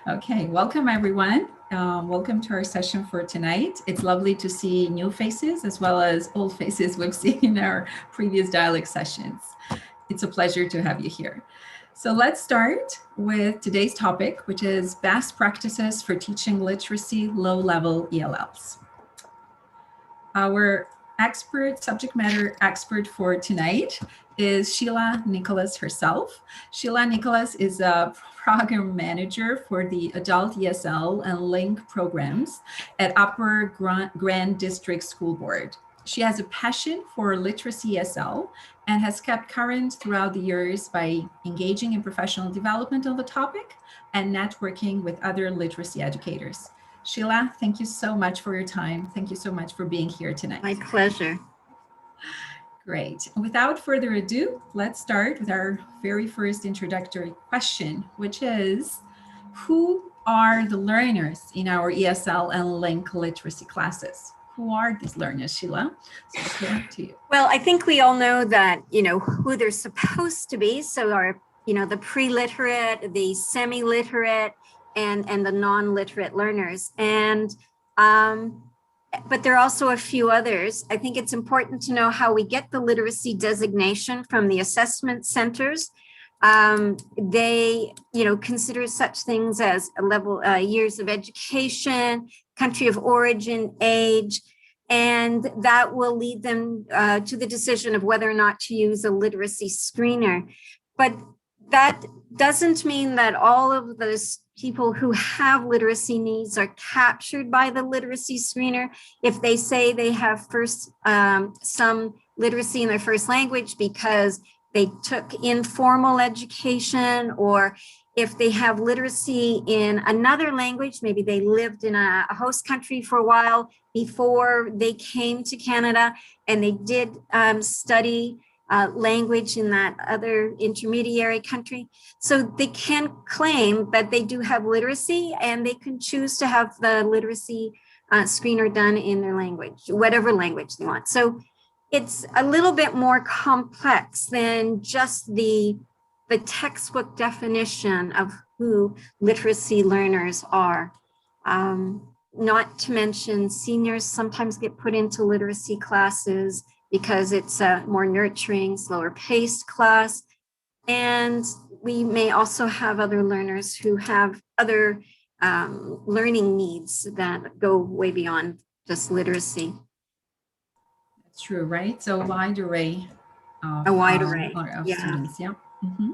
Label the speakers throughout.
Speaker 1: Okay, welcome everyone. Welcome to our session for tonight. It's lovely to see new faces as well as old faces we've seen in our previous dialect sessions. It's a pleasure to have you here. So let's start with today's topic, which is best practices for teaching literacy low-level ELLs. Our subject matter expert for tonight is Sheila Nicholas herself. Sheila Nicholas is a program manager for the Adult ESL and Link programs at Upper Grand District School Board. She has a passion for literacy ESL and has kept current throughout the years by engaging in professional development on the topic and networking with other literacy educators. Sheila, thank you so much for your time. Thank you so much for being here tonight.
Speaker 2: My pleasure.
Speaker 1: Great. Without further ado, let's start with our very first introductory question, which is, who are the learners in our ESL and Link literacy classes? Who are these learners, Sheila? So to you.
Speaker 2: Well, I think we all know that, who they're supposed to be. So our, the pre-literate, the semi-literate, and the non-literate learners. And but there are also a few others. I think it's important to know how we get the literacy designation from the assessment centers. They, consider such things as a level, years of education, country of origin, age, and that will lead them to the decision of whether or not to use a literacy screener. But that doesn't mean that all of those people who have literacy needs are captured by the literacy screener. If they say they have some literacy in their first language because they took informal education, or if they have literacy in another language, maybe they lived in a host country for a while before they came to Canada and they did study language in that other intermediary country. So they can claim that they do have literacy, and they can choose to have the literacy screener done in their language, whatever language they want. So it's a little bit more complex than just the textbook definition of who literacy learners are. Not to mention seniors sometimes get put into literacy classes because it's a more nurturing, slower paced class. And we may also have other learners who have other learning needs that go way beyond just literacy.
Speaker 1: That's true, right? So a wide array of, students, yeah. Mm-hmm.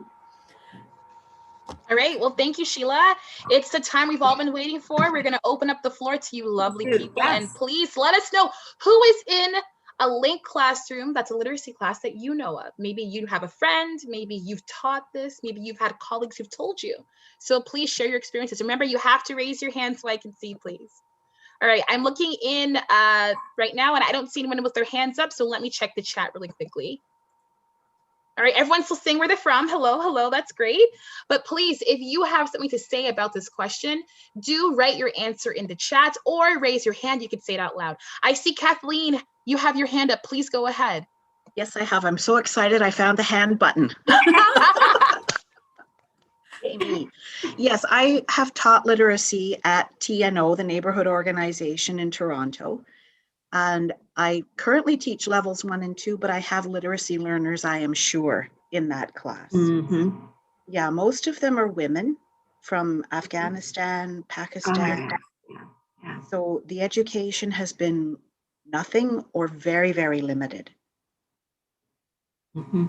Speaker 3: All right, well, thank you, Sheila. It's the time we've all been waiting for. We're going to open up the floor to you lovely people. Yes. And please let us know who is in a Link classroom that's a literacy class that you know of. Maybe you have a friend, maybe you've taught this, maybe you've had colleagues who've told you. So please share your experiences. Remember, you have to raise your hand so I can see, please. All right, I'm looking in right now and I don't see anyone with their hands up, so let me check the chat really quickly. All right, everyone's still saying where they're from. Hello, that's great. But please, if you have something to say about this question, do write your answer in the chat or raise your hand. You can say it out loud. I see Kathleen, you have your hand up. Please go ahead.
Speaker 4: Yes, I have. I'm so excited. I found the hand button. Yes, I have taught literacy at TNO, the neighborhood organization in Toronto. And I currently teach levels 1 and 2, but I have literacy learners, I am sure, in that class.
Speaker 2: Mm-hmm.
Speaker 4: Yeah, most of them are women from Afghanistan, Pakistan.
Speaker 2: Yeah.
Speaker 4: So the education has been nothing or very, very limited.
Speaker 2: Mm-hmm.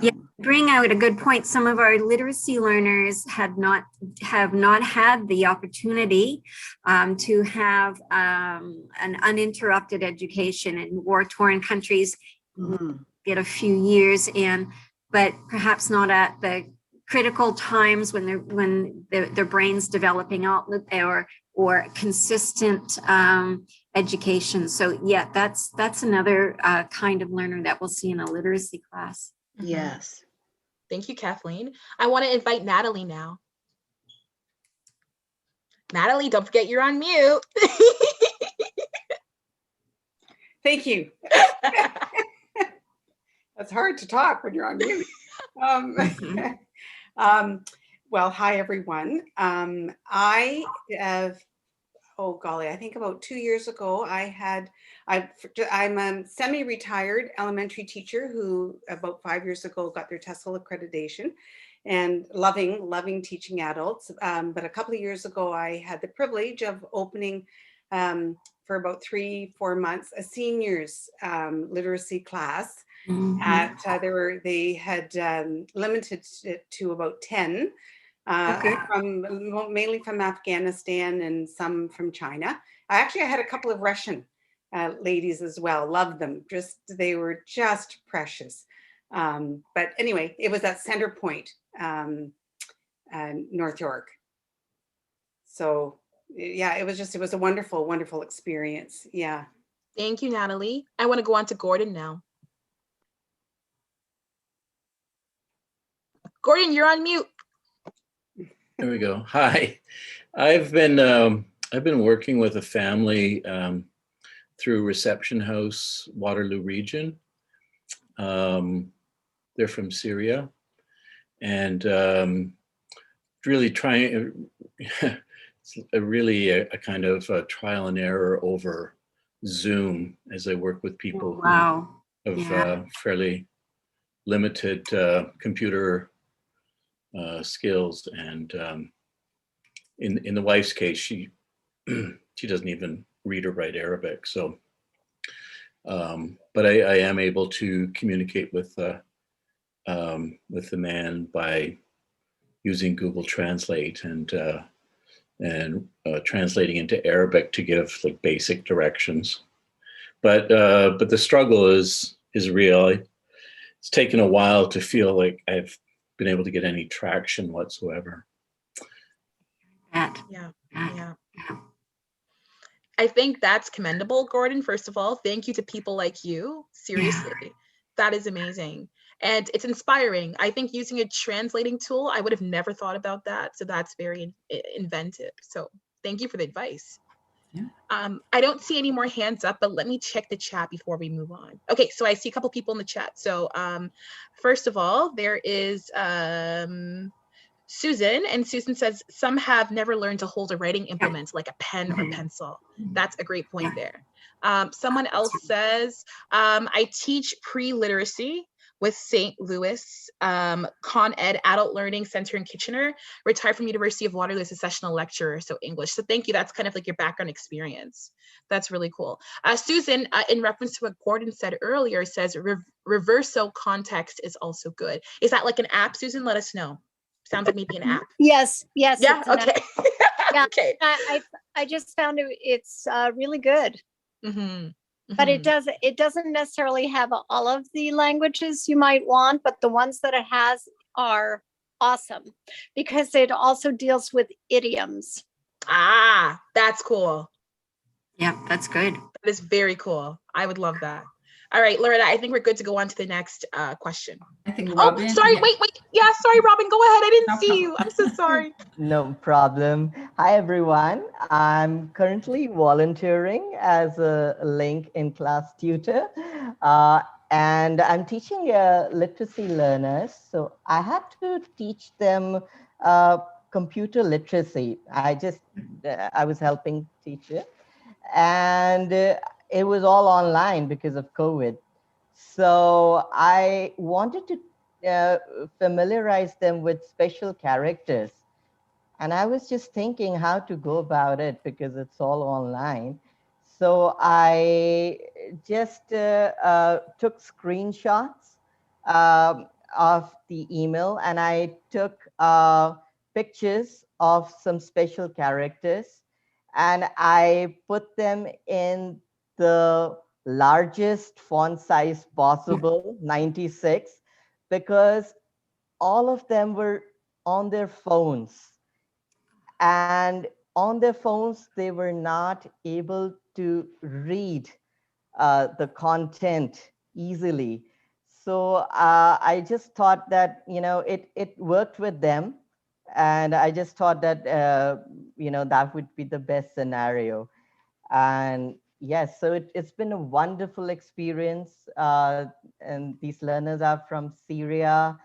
Speaker 2: Yeah, bring out a good point. Some of our literacy learners have not had the opportunity to have an uninterrupted education in war-torn countries.
Speaker 4: Mm-hmm.
Speaker 2: Get a few years in, but perhaps not at the critical times when their brain's developing out, or consistent education. So yeah, that's another kind of learner that we'll see in a literacy class.
Speaker 4: Yes.
Speaker 3: Thank you, Kathleen. I want to invite Natalie now. Natalie, don't forget you're on mute.
Speaker 5: Thank you. That's hard to talk when you're on mute. Well, hi, everyone. I have, oh golly, I think about 2 years ago, I'm a semi-retired elementary teacher who about 5 years ago got their TESL accreditation and loving teaching adults. But a couple of years ago, I had the privilege of opening for about 3-4 months a seniors literacy class. They had limited it to about 10
Speaker 2: Okay.
Speaker 5: mainly from Afghanistan and some from China. I had a couple of Russian ladies as well. Loved them. They were just precious. But anyway, it was at Center Point, North York. So yeah, it was a wonderful experience. Yeah.
Speaker 3: Thank you, Natalie. I want to go on to Gordon now. Gordon, you're on mute.
Speaker 6: There we go. Hi, I've been working with a family through Reception House, Waterloo region. They're from Syria, and really trying. It's a kind of a trial and error over Zoom as I work with people
Speaker 2: Wow.
Speaker 6: who have
Speaker 2: Yeah.
Speaker 6: fairly limited computer skills, and in the wife's case, she doesn't even read or write Arabic. So, but I am able to communicate with the man by using Google Translate and translating into Arabic to give like basic directions. But the struggle is real. It's taken a while to feel like I've been able to get any traction whatsoever.
Speaker 3: Yeah. I think that's commendable, Gordon. First of all, thank you to people like you. Seriously, that is amazing. And it's inspiring. I think using a translating tool, I would have never thought about that. So that's very inventive. So thank you for the advice.
Speaker 1: Yeah.
Speaker 3: I don't see any more hands up, but let me check the chat before we move on. Okay, so I see a couple people in the chat. So first of all, there is Susan, and Susan says, some have never learned to hold a writing implement like a pen or pencil. That's a great point there. Someone else says, I teach pre-literacy with St. Louis Con Ed Adult Learning Center in Kitchener, retired from University of Waterloo as a sessional lecturer, so English. So thank you, that's kind of like your background experience. That's really cool. Susan, in reference to what Gordon said earlier, says reverso context is also good. Is that like an app, Susan? Let us know. Sounds like maybe an app.
Speaker 7: Yes.
Speaker 3: Yeah, okay.
Speaker 7: Yeah.
Speaker 3: Okay.
Speaker 7: I just found it's really good. But it doesn't necessarily have all of the languages you might want, but the ones that it has are awesome because it also deals with idioms.
Speaker 3: Ah, that's cool.
Speaker 2: Yeah, that's good.
Speaker 3: That is very cool. I would love that. All right, Loretta, I think we're good to go on to the next question.
Speaker 1: I think Robin.
Speaker 3: Oh, sorry, wait. Yeah, sorry, Robin, go ahead. I didn't see you. I'm so sorry.
Speaker 8: No problem. Hi, everyone. I'm currently volunteering as a link in class tutor, and I'm teaching literacy learners. So I had to teach them computer literacy. I was helping teach it, and it was all online because of COVID. So I wanted to familiarize them with special characters. And I was just thinking how to go about it because it's all online. So I just took screenshots of the email, and I took pictures of some special characters, and I put them in the largest font size possible, 96, because all of them were on their phones. And on their phones, they were not able to read the content easily. So I just thought that, it worked with them. And I just thought that, that would be the best scenario. And yes, so it's been a wonderful experience. And these learners are from Syria.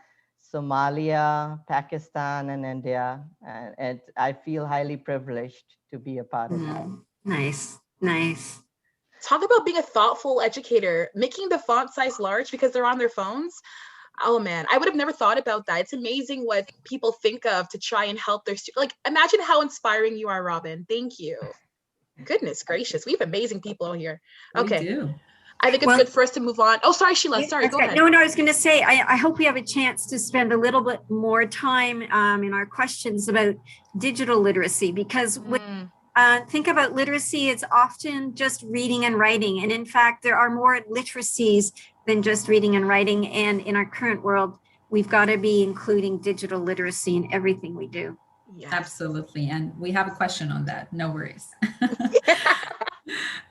Speaker 8: Somalia, Pakistan, and India. And I feel highly privileged to be a part of that.
Speaker 2: Nice, nice.
Speaker 3: Talk about being a thoughtful educator, making the font size large because they're on their phones. Oh man, I would have never thought about that. It's amazing what people think of to try and help their students. Like, imagine how inspiring you are, Robin. Thank you. Goodness gracious, we have amazing people here. Okay.
Speaker 1: We do.
Speaker 3: I think it's good for us to move on. Oh, sorry, Sheila. Sorry, go ahead.
Speaker 2: No, I was going to say, I hope we have a chance to spend a little bit more time in our questions about digital literacy, because think about literacy, it's often just reading and writing. And in fact, there are more literacies than just reading and writing. And in our current world, we've got to be including digital literacy in everything we do.
Speaker 3: Yes.
Speaker 1: Absolutely. And we have a question on that. No worries.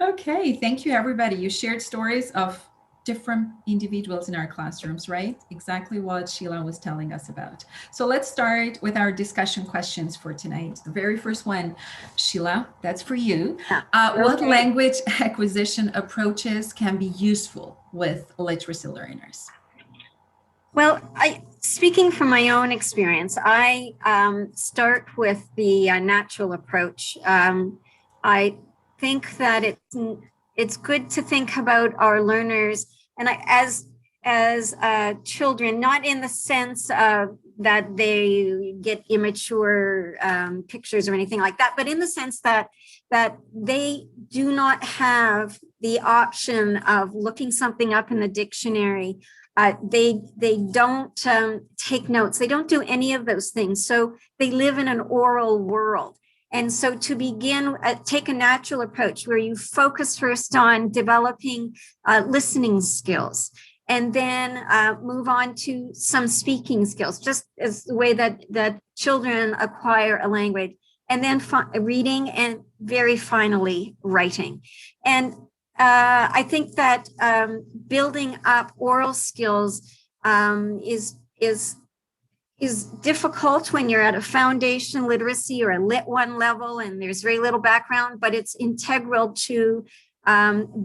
Speaker 1: Okay. Thank you, everybody. You shared stories of different individuals in our classrooms, right? Exactly what Sheila was telling us about. So let's start with our discussion questions for tonight. The very first one, Sheila, that's for you. What language acquisition approaches can be useful with literacy learners?
Speaker 2: Well, speaking from my own experience, I start with the natural approach. I think that it's good to think about our learners and as children, not in the sense that they get immature pictures or anything like that, but in the sense that they do not have the option of looking something up in the dictionary. They don't take notes. They don't do any of those things. So they live in an oral world. And so to begin, take a natural approach where you focus first on developing listening skills, and then move on to some speaking skills, just as the way that children acquire a language, and then reading, and very finally writing. And I think that building up oral skills is difficult when you're at a foundation literacy or a Lit 1 level and there's very little background, but it's integral to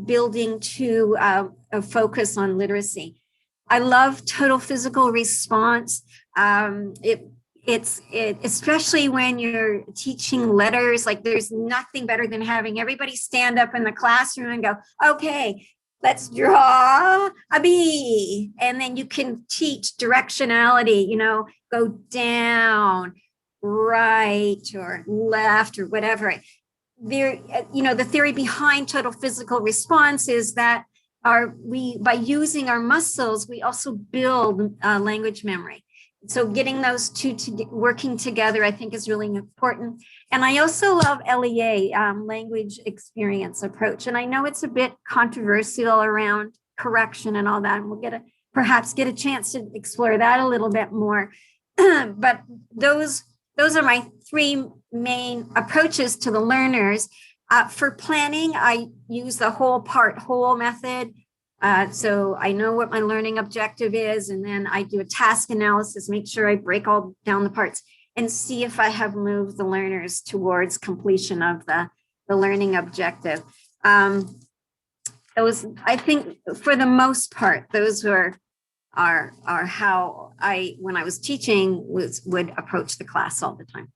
Speaker 2: building to a focus on literacy. I love total physical response. It's especially when you're teaching letters, like there's nothing better than having everybody stand up in the classroom and go, okay, let's draw a bee. And then you can teach directionality, go down, right, or left, or whatever. There, the theory behind total physical response is that by using our muscles, we also build language memory. So getting those two working together, I think, is really important. And I also love LEA, language experience approach. And I know it's a bit controversial around correction and all that. And we'll perhaps get a chance to explore that a little bit more. But those are my three main approaches to the learners. For planning, I use the whole part whole method. So I know what my learning objective is, and then I do a task analysis, make sure I break all down the parts and see if I have moved the learners towards completion of the learning objective. Those, I think, for the most part, those are how I, when I was teaching, would approach the class all the time.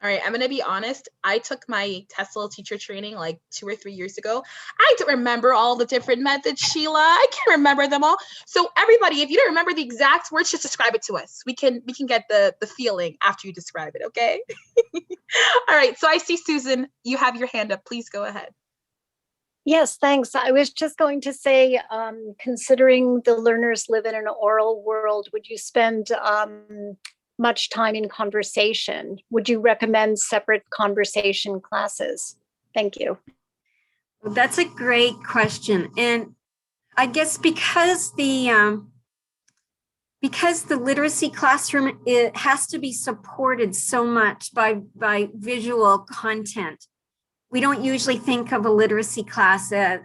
Speaker 3: All right, I'm going to be honest. I took my TESL teacher training like 2 or 3 years ago. I don't remember all the different methods, Sheila. I can't remember them all. So everybody, if you don't remember the exact words, just describe it to us. We can get the feeling after you describe it, okay? All right, so I see Susan, you have your hand up. Please go ahead.
Speaker 7: Yes, thanks. I was just going to say, considering the learners live in an oral world, would you spend much time in conversation? Would you recommend separate conversation classes? Thank you.
Speaker 2: That's a great question. And I guess because the literacy classroom, it has to be supported so much by visual content. We don't usually think of a literacy class, a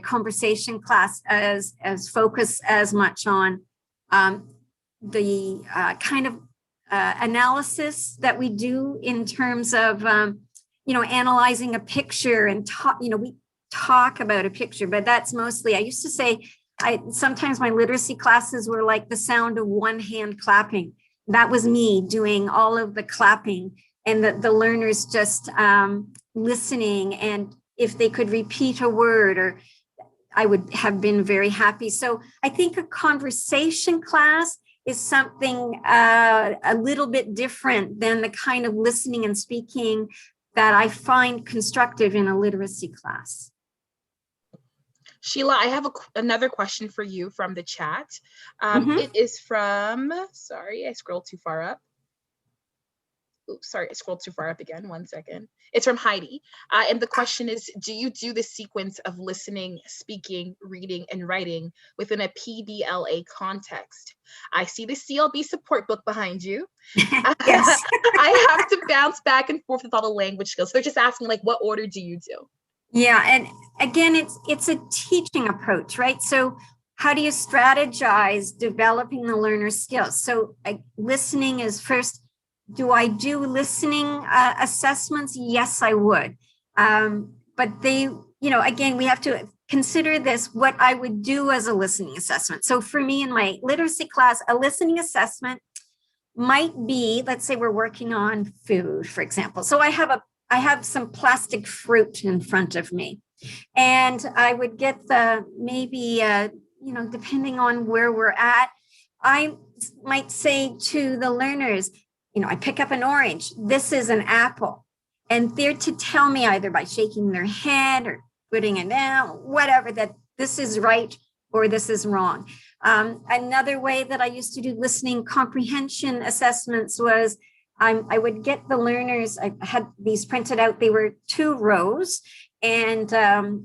Speaker 2: conversation class as focused as much on the kind of analysis that we do in terms of, analyzing a picture and we talk about a picture, but that's mostly, I used to say sometimes my literacy classes were like the sound of one hand clapping. That was me doing all of the clapping, and the learners just listening. And if they could repeat a word, or I would have been very happy. So I think a conversation class is something a little bit different than the kind of listening and speaking that I find constructive in a literacy class.
Speaker 3: Sheila, I have another question for you from the chat. It is from, sorry, I scrolled too far up. Oops, sorry, I scrolled too far up again. 1 second. It's from Heidi. And the question is, do you do the sequence of listening, speaking, reading, and writing within a PBLA context? I see the CLB support book behind you.
Speaker 2: Yes.
Speaker 3: I have to bounce back and forth with all the language skills. They're just asking, like, what order do you do?
Speaker 2: Yeah, and again, it's a teaching approach, right? So how do you strategize developing the learner skills? So listening is first. Do I do listening assessments? Yes, I would. But they, again, we have to consider this, what I would do as a listening assessment. So for me in my literacy class, a listening assessment might be, let's say we're working on food, for example. So I have some plastic fruit in front of me, and I would get maybe depending on where we're at, I might say to the learners, I pick up an orange, this is an apple. And they're to tell me either by shaking their head or putting it down, whatever, that this is right or this is wrong. Another way that I used to do listening comprehension assessments was I would get the learners, I had these printed out, they were 2 rows and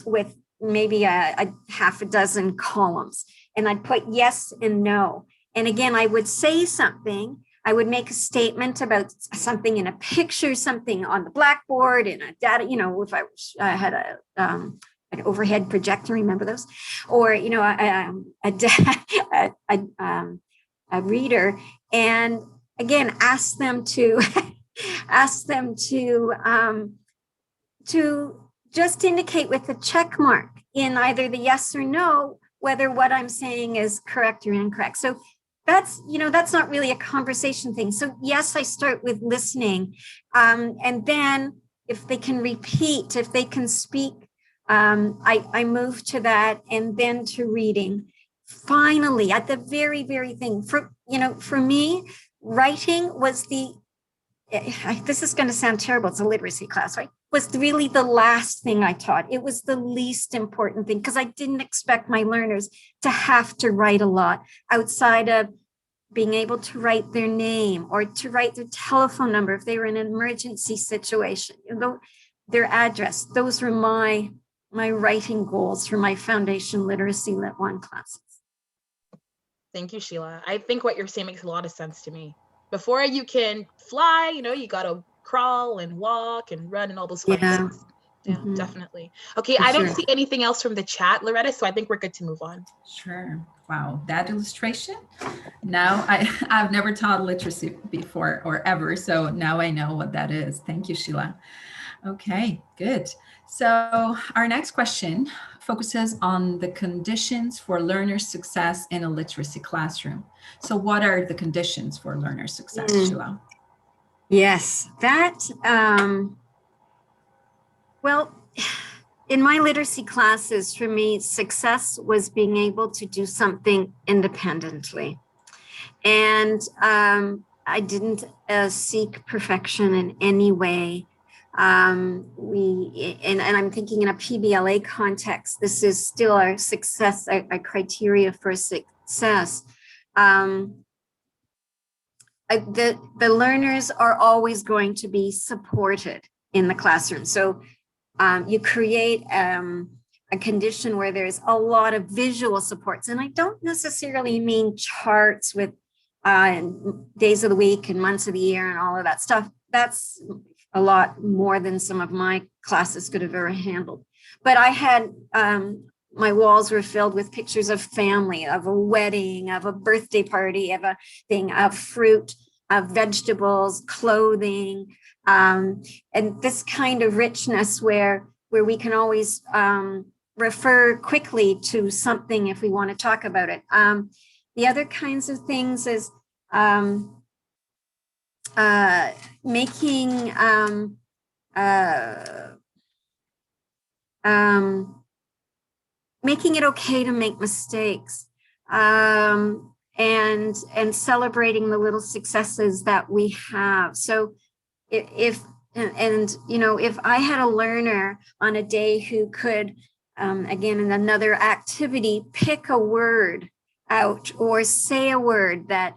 Speaker 2: with maybe a half a dozen columns. And I'd put yes and no. And again, I would say something. I would make a statement about something in a picture, something on the blackboard, in a data, if I had an overhead projector, remember those? Or, a reader. And again, ask them to just indicate with a check mark in either the yes or no, whether what I'm saying is correct or incorrect. So that's not really a conversation thing. So yes, I start with listening. And then if they can repeat, if they can speak, I move to that, and then to reading. Finally, at the very, very thing, for me, writing was this is going to sound terrible, it's a literacy class, right? Was really the last thing I taught. It was the least important thing, because I didn't expect my learners to have to write a lot outside of being able to write their name or to write their telephone number if they were in an emergency situation, their address. Those were my writing goals for my foundation literacy Lit 1 classes.
Speaker 3: Thank you, Sheila. I think what you're saying makes a lot of sense to me. Before you can fly, you got to crawl and walk and run and all those fun things. Yeah, definitely. Okay, I don't see anything else from the chat, Loretta, so I think we're good to move on.
Speaker 1: Sure. Wow, that illustration. Now I've never taught literacy before or ever, so now I know what that is. Thank you, Sheila. Okay, good. So our next question focuses on the conditions for learner success in a literacy classroom. So what are the conditions for learner success, Sheila?
Speaker 2: Yes, that, well, in my literacy classes, for me, success was being able to do something independently. And I didn't seek perfection in any way. And I'm thinking in a PBLA context, this is still our success, our criteria for success. The learners are always going to be supported in the classroom. So you create a condition where there's a lot of visual supports. And I don't necessarily mean charts with days of the week and months of the year and all of that stuff. That's a lot more than some of my classes could have ever handled. But I had, my walls were filled with pictures of family, of a wedding, of a birthday party, of a thing, of fruit, of vegetables, clothing, and this kind of richness where we can always refer quickly to something if we want to talk about it. The other kinds of things is making making it okay to make mistakes, and celebrating the little successes that we have. So if I had a learner on a day who could, again, in another activity, pick a word out or say a word that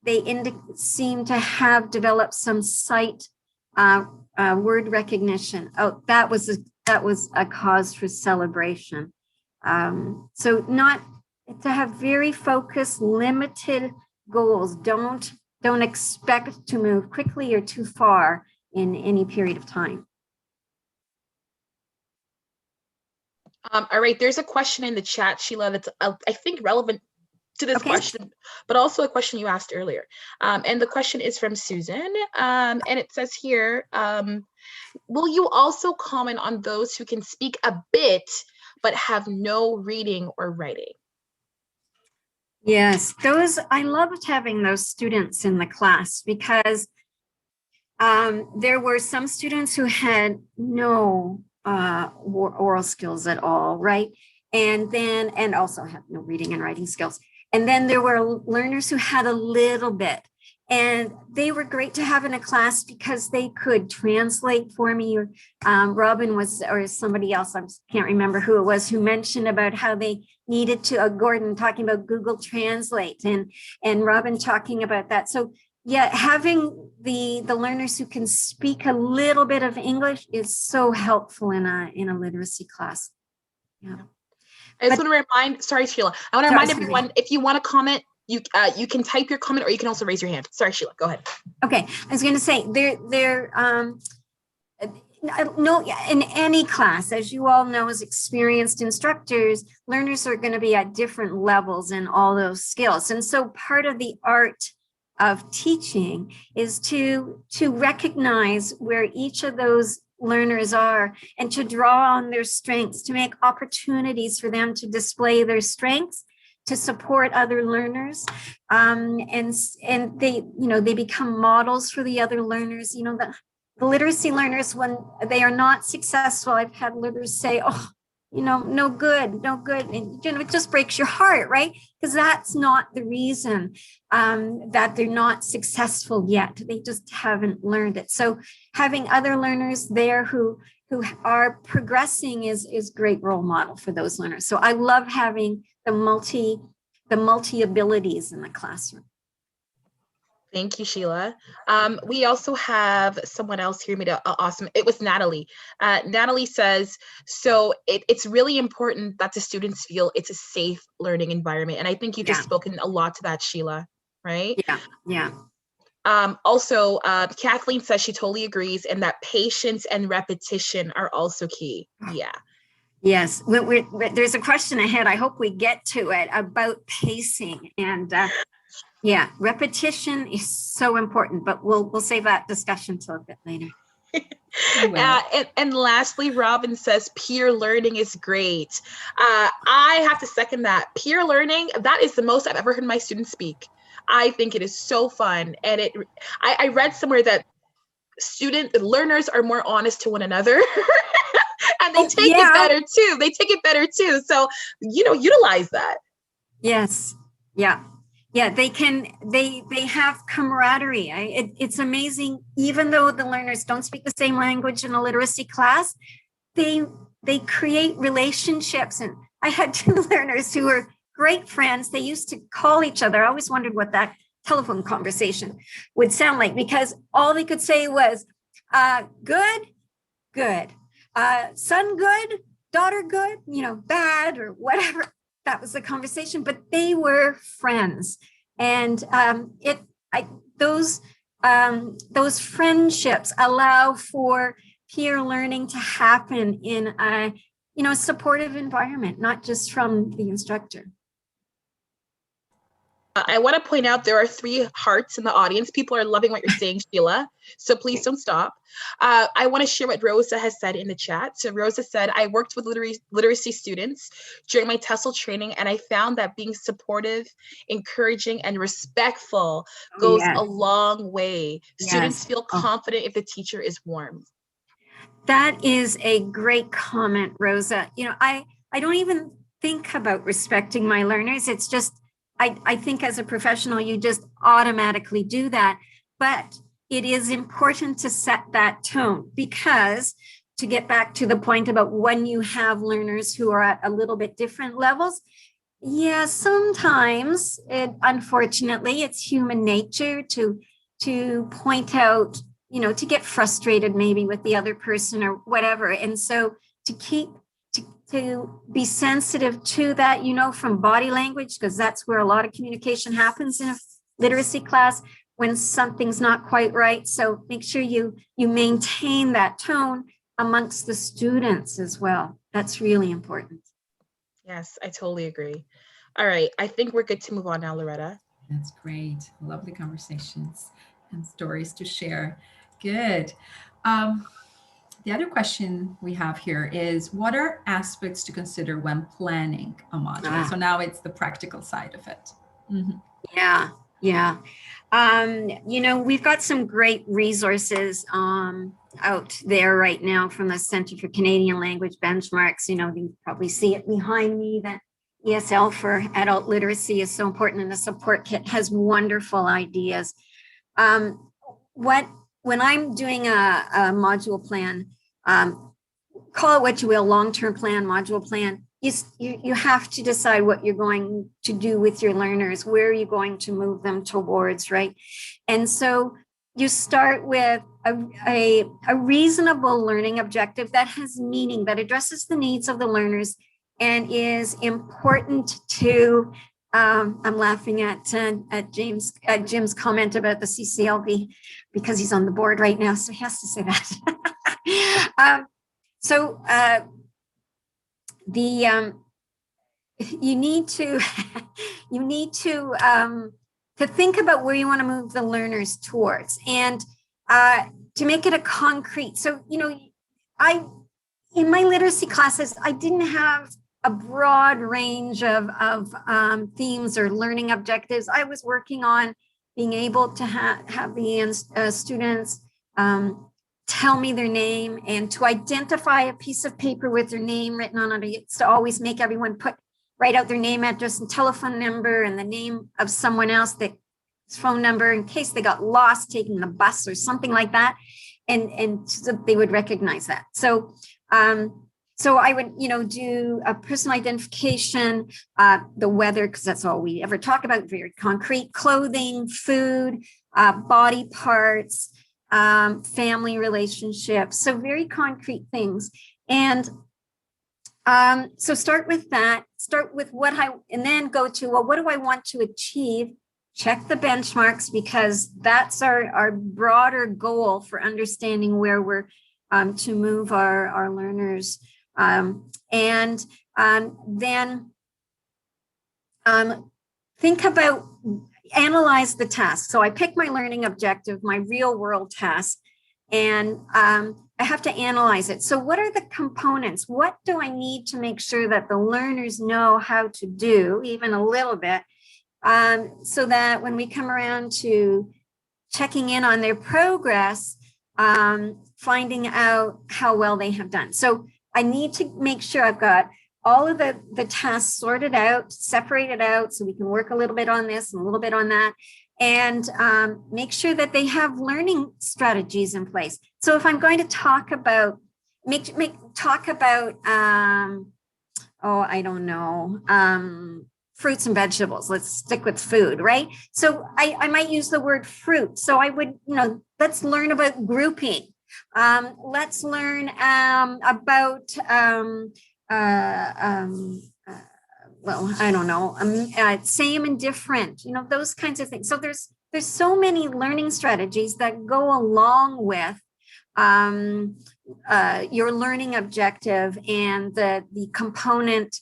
Speaker 2: they seem to have developed some sight word recognition. Oh, that was a cause for celebration. So not to have very focused, limited goals. Don't expect to move quickly or too far in any period of time.
Speaker 3: All right, there's a question in the chat, Sheila, that's I think relevant to this question, but also a question you asked earlier. And the question is from Susan, and it says here, will you also comment on those who can speak a bit but have no reading or writing?
Speaker 2: Yes, I loved having those students in the class because there were some students who had no oral skills at all, right? And also had no reading and writing skills. And then there were learners who had a little bit, and they were great to have in a class because they could translate for me. Or Robin or somebody else, I can't remember who it was, who mentioned about how they needed to, Gordon talking about Google Translate, and Robin talking about that. So yeah, having the learners who can speak a little bit of English is so helpful in a literacy class. Yeah.
Speaker 3: I just want to remind, sorry, Sheila, I want to remind everyone, if you want to comment, you can type your comment, or you can also raise your hand. Sorry, Sheila, go ahead.
Speaker 2: Okay, I was going to say, no, in any class, as you all know, as experienced instructors, learners are going to be at different levels in all those skills. And so part of the art of teaching is to recognize where each of those learners are and to draw on their strengths, to make opportunities for them to display their strengths, to support other learners, and they become models for the other learners. The literacy learners, when they are not successful, I've had learners say, "Oh, no good," and it just breaks your heart, right? Because that's not the reason that they're not successful yet. They just haven't learned it. So having other learners there who are progressing is great role model for those learners. So I love having the multi abilities in the classroom.
Speaker 3: Thank you, Sheila. We also have someone else here made awesome. It was Natalie. Natalie says, so it's really important that the students feel it's a safe learning environment. And I think you just spoken a lot to that, Sheila, right?
Speaker 2: Yeah.
Speaker 3: Also, Kathleen says she totally agrees, and that patience and repetition are also key. Yeah.
Speaker 2: Yes, there's a question ahead. I hope we get to it about pacing, and yeah, repetition is so important, but we'll save that discussion till a bit later.
Speaker 3: And lastly, Robin says peer learning is great. I have to second that. Peer learning, that is the most I've ever heard my students speak. I think it is so fun. And I read somewhere that learners are more honest to one another. And they take it better too. They take it better too. So, utilize that.
Speaker 2: Yes. Yeah. Yeah, they have camaraderie. It's amazing. Even though the learners don't speak the same language in a literacy class, they create relationships. And I had two learners who were great friends. They used to call each other. I always wondered what that telephone conversation would sound like, because all they could say was, good, son good, daughter good, bad, or whatever. That was the conversation, but they were friends. And those friendships allow for peer learning to happen in a supportive environment, not just from the instructor.
Speaker 3: I want to point out there are 3 hearts in the audience. People are loving what you're saying, Sheila. So please don't stop. I want to share what Rosa has said in the chat. So Rosa said, I worked with literacy students during my TESL training, and I found that being supportive, encouraging, and respectful goes a long way. Students feel confident if the teacher is warm.
Speaker 2: That is a great comment, Rosa. You know, I don't even think about respecting my learners. It's just, I think as a professional, you just automatically do that. But it is important to set that tone, because to get back to the point about when you have learners who are at a little bit different levels, yeah, sometimes unfortunately, it's human nature to point out, you know, to get frustrated maybe with the other person or whatever. And so to be sensitive to that, you know, from body language, because that's where a lot of communication happens in a literacy class when something's not quite right. So make sure you maintain that tone amongst the students as well. That's really important.
Speaker 3: Yes, I totally agree. All right, I think we're good to move on now, Loretta.
Speaker 1: That's great. Lovely conversations and stories to share. Good. The other question we have here is, what are aspects to consider when planning a module? So now it's the practical side of it. Mm-hmm.
Speaker 2: Yeah. You know, we've got some great resources out there right now from the Center for Canadian Language Benchmarks. You know, you probably see it behind me, that ESL for adult literacy is so important, and the support kit has wonderful ideas. When I'm doing a module plan, call it what you will, long-term plan, module plan, you have to decide what you're going to do with your learners. Where are you going to move them towards, right? And so you start with a reasonable learning objective that has meaning, that addresses the needs of the learners and is important to, I'm laughing at Jim's comment about the CCLB, because he's on the board right now, so he has to say that. You need to think about where you want to move the learners towards, and to make it a concrete. So, you know, in my literacy classes, I didn't have a broad range of themes or learning objectives. I was working on being able to have the students tell me their name, and to identify a piece of paper with their name written on it. It's to always make everyone write out their name, address, and telephone number, and the name of someone else, that phone number, in case they got lost taking the bus or something like that, and so they would recognize that. So I would, you know, do a personal identification, the weather, because that's all we ever talk about, very concrete, clothing, food, body parts, family relationships, so very concrete things. And so start with that, start with and then go to, well, what do I want to achieve? Check the benchmarks, because that's our broader goal for understanding where we're to move our learners. Then think about, analyze the task. So I pick my learning objective, my real world task, and I have to analyze it. So what are the components? What do I need to make sure that the learners know how to do, even a little bit, so that when we come around to checking in on their progress, finding out how well they have done. So I need to make sure I've got all of the tasks sorted out, separated out, so we can work a little bit on this and a little bit on that, and make sure that they have learning strategies in place. So if I'm going to talk about, I don't know, fruits and vegetables, let's stick with food, right? So I might use the word fruit. So I would, you know, let's learn about grouping. Let's learn about, well, I don't know, same and different, you know, those kinds of things. So there's so many learning strategies that go along with your learning objective and the component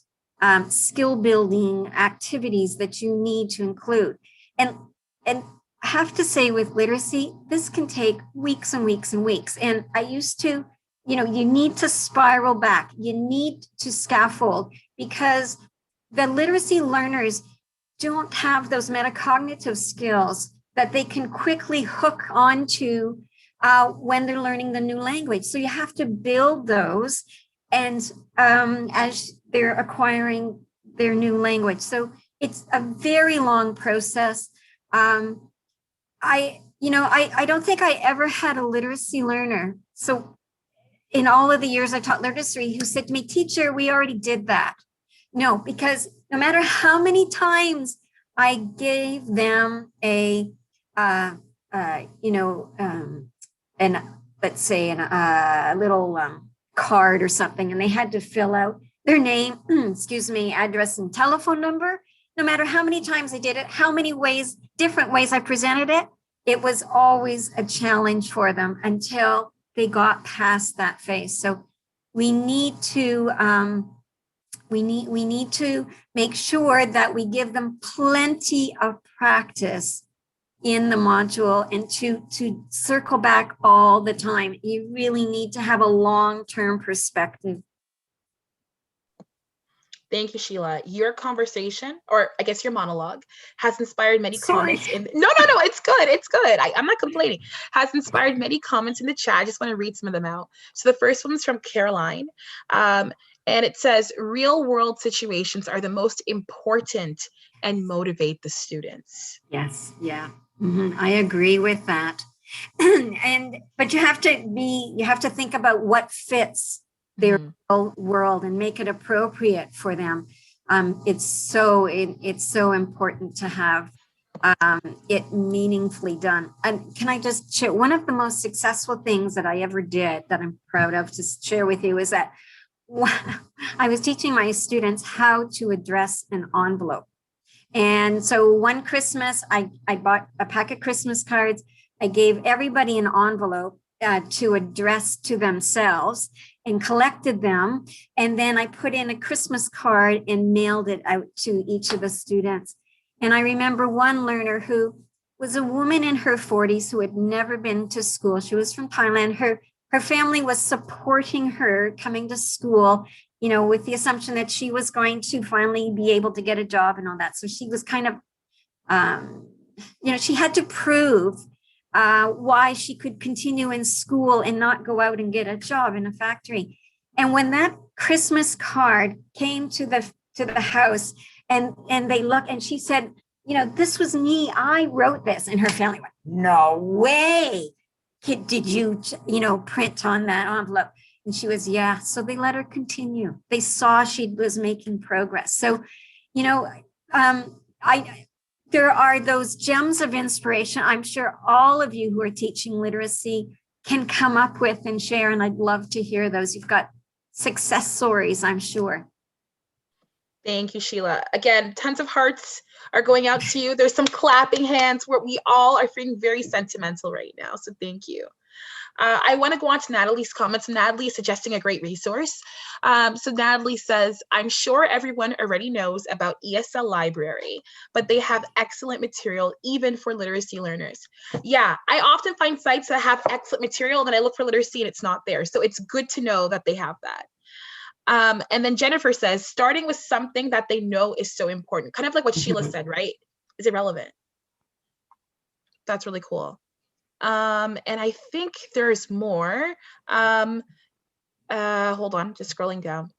Speaker 2: skill building activities that you need to include. And I have to say with literacy, this can take weeks and weeks and weeks. And I used to, you need to spiral back. You need to scaffold, because the literacy learners don't have those metacognitive skills that they can quickly hook onto when they're learning the new language. So you have to build those, and as they're acquiring their new language. So it's a very long process. I don't think I ever had a literacy learner. So in all of the years I taught literacy, who said to me, "Teacher, we already did that." No, because no matter how many times I gave them a, let's say a little card or something, and they had to fill out their name, address and telephone number, no matter how many times I did it, how many different ways I presented it, it was always a challenge for them until they got past that phase. So we need to make sure that we give them plenty of practice in the module, and to circle back all the time. You really need to have a long-term perspective.
Speaker 3: Thank you, Sheila. Your conversation, or I guess your monologue, has inspired many comments. No, it's good. It's good. I'm not complaining. Has inspired many comments in the chat. I just want to read some of them out. So the first one's from Caroline. And it says, real world situations are the most important and motivate the students.
Speaker 2: Yes. Yeah. I agree with that. But you have to think about what fits their world and make it appropriate for them. It's so important to have it meaningfully done. And can I just share one of the most successful things that I ever did that I'm proud of to share with you is that I was teaching my students how to address an envelope. And so one Christmas, I bought a pack of Christmas cards. I gave everybody an envelope to address to themselves, and collected them. And then I put in a Christmas card and mailed it out to each of the students. And I remember one learner who was a woman in her 40s who had never been to school. She was from Thailand. Her family was supporting her coming to school, with the assumption that she was going to finally be able to get a job and all that. So she was kind of, she had to prove why she could continue in school and not go out and get a job in a factory. And when that Christmas card came to the house, and they looked, and she said, "This was me. I wrote this." And her family went, "No way. Did you, print on that envelope?" And she was, "Yeah." So they let her continue. They saw she was making progress. So, there are those gems of inspiration. I'm sure all of you who are teaching literacy can come up with and share, and I'd love to hear those. You've got success stories, I'm sure.
Speaker 3: Thank you, Sheila. Again, tons of hearts are going out to you. There's some clapping hands where we all are feeling very sentimental right now. So thank you. I want to go on to Natalie's comments. Natalie is suggesting a great resource. So Natalie says, "I'm sure everyone already knows about ESL Library, but they have excellent material even for literacy learners." Yeah, I often find sites that have excellent material, and then I look for literacy and it's not there. So it's good to know that they have that. And then Jennifer says, starting with something that they know is so important. Kind of like what Sheila said, right? Is irrelevant. That's really cool. And I think there's more. Hold on, just scrolling down.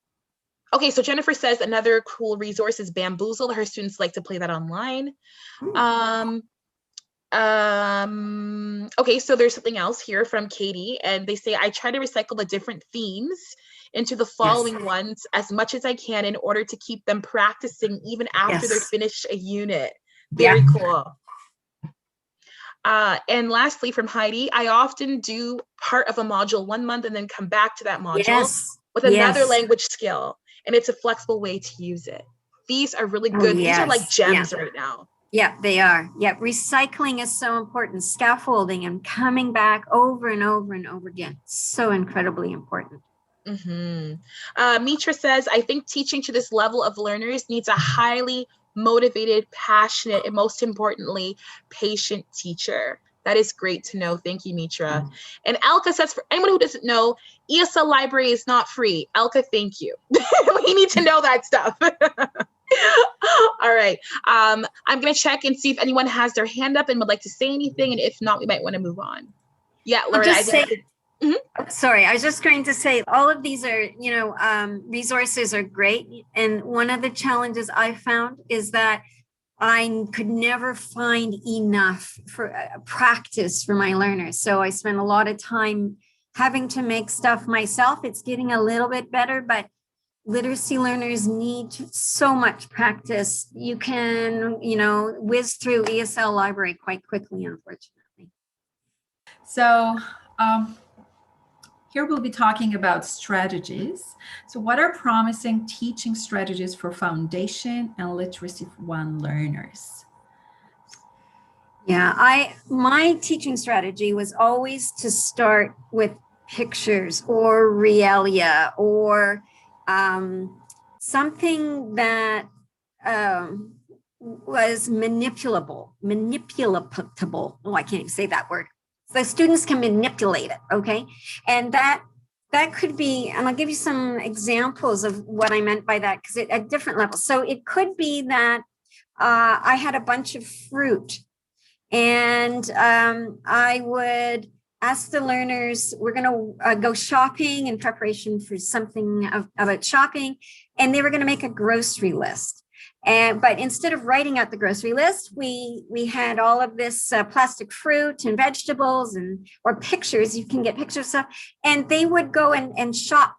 Speaker 3: Okay, so Jennifer says another cool resource is Bamboozle. Her students like to play that online. Okay, so there's something else here from Katie, and they say, "I try to recycle the different themes into the following ones as much as I can in order to keep them practicing even after they're finished a unit." Very cool. And lastly, from Heidi, "I often do part of a module 1 month and then come back to that module with another language skill, and it's a flexible way to use it." These are really good. These are like gems right now.
Speaker 2: Yeah, they are. Yeah, recycling is so important. Scaffolding and coming back over and over and over again. So incredibly important.
Speaker 3: Mitra says, I think teaching to this level of learners needs a highly motivated, passionate, and most importantly, patient teacher. That is great to know. Thank you, Mitra. And Elka says, for anyone who doesn't know, ESL library is not free. Elka, thank you. We need to know that stuff. All right. I'm going to check and see if anyone has their hand up and would like to say anything. And if not, we might want to move on. Yeah, Laura.
Speaker 2: Sorry, I was just going to say all of these are, resources are great. And one of the challenges I found is that I could never find enough for practice for my learners. So I spent a lot of time having to make stuff myself. It's getting a little bit better, but literacy learners need so much practice. You can, whiz through ESL library quite quickly, unfortunately.
Speaker 1: So here we'll be talking about strategies. So what are promising teaching strategies for foundation and literacy 1 learners?
Speaker 2: Yeah, my teaching strategy was always to start with pictures or realia or something that was manipulatable. Oh, I can't even say that word. So students can manipulate it, okay? And that could be, and I'll give you some examples of what I meant by that, because at different levels. So it could be that I had a bunch of fruit, and I would ask the learners, we're going to go shopping in preparation for something about shopping, and they were going to make a grocery list. But instead of writing out the grocery list, we had all of this plastic fruit and vegetables or pictures. You can get pictures of stuff, and they would go and shop,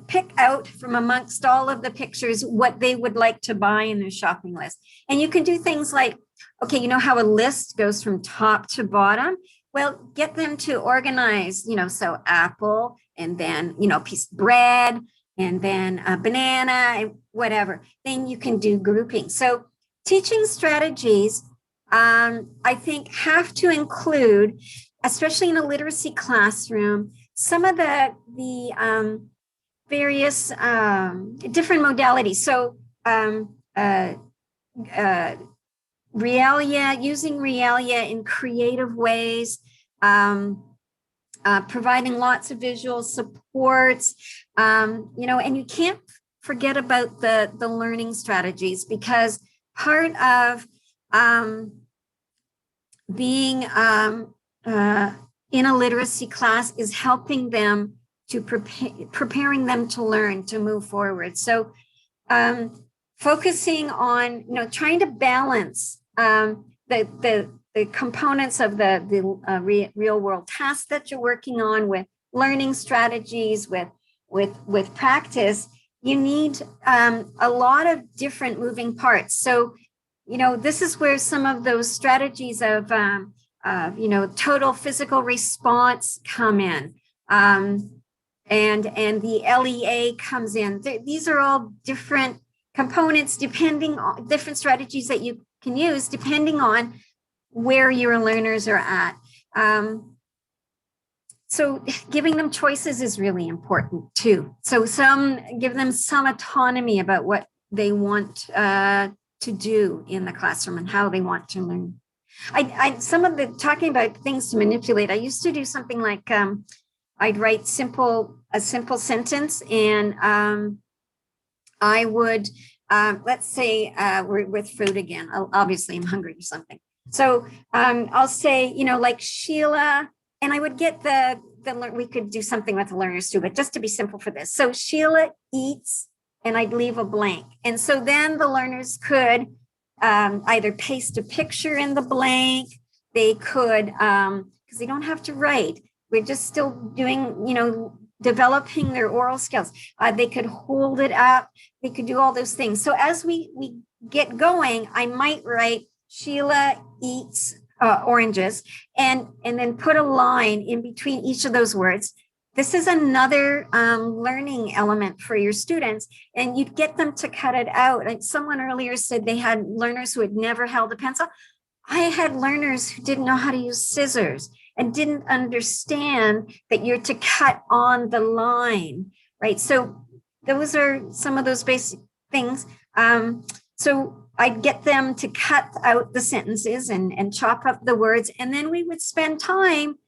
Speaker 2: pick out from amongst all of the pictures what they would like to buy in their shopping list. And you can do things like, okay, you know how a list goes from top to bottom? Well, get them to organize, so apple, and then, a piece of bread, and then a banana, and whatever. Then you can do grouping. So teaching strategies, I think, have to include, especially in a literacy classroom, some of the various different modalities. So realia, using realia in creative ways, providing lots of visual supports, and you can't forget about the learning strategies, because part of being in a literacy class is helping them to preparing them to learn, to move forward. So focusing on, trying to balance the components of the real world tasks that you're working on with learning strategies, with practice. You need a lot of different moving parts. So, this is where some of those strategies of, total physical response come in. And the LEA comes in. These are all different components, depending on different strategies that you can use, depending on where your learners are at. So giving them choices is really important too. So give them some autonomy about what they want to do in the classroom and how they want to learn. Talking about things to manipulate, I used to do something like, I'd write a simple sentence, and I would, let's say we're with fruit again. Obviously, I'm hungry or something. So I'll say, like Sheila, and I would get we could do something with the learners too, but just to be simple for this. So Sheila eats, and I'd leave a blank. And so then the learners could either paste a picture in the blank. They could, because they don't have to write. We're just still doing, developing their oral skills. They could hold it up. They could do all those things. So as we get going, I might write Sheila eats oranges, and then put a line in between each of those words. This is another learning element for your students, and you'd get them to cut it out. Like someone earlier said they had learners who had never held a pencil. I had learners who didn't know how to use scissors and didn't understand that you're to cut on the line right? So those are some of those basic things. So I'd get them to cut out the sentences and chop up the words, and then we would spend time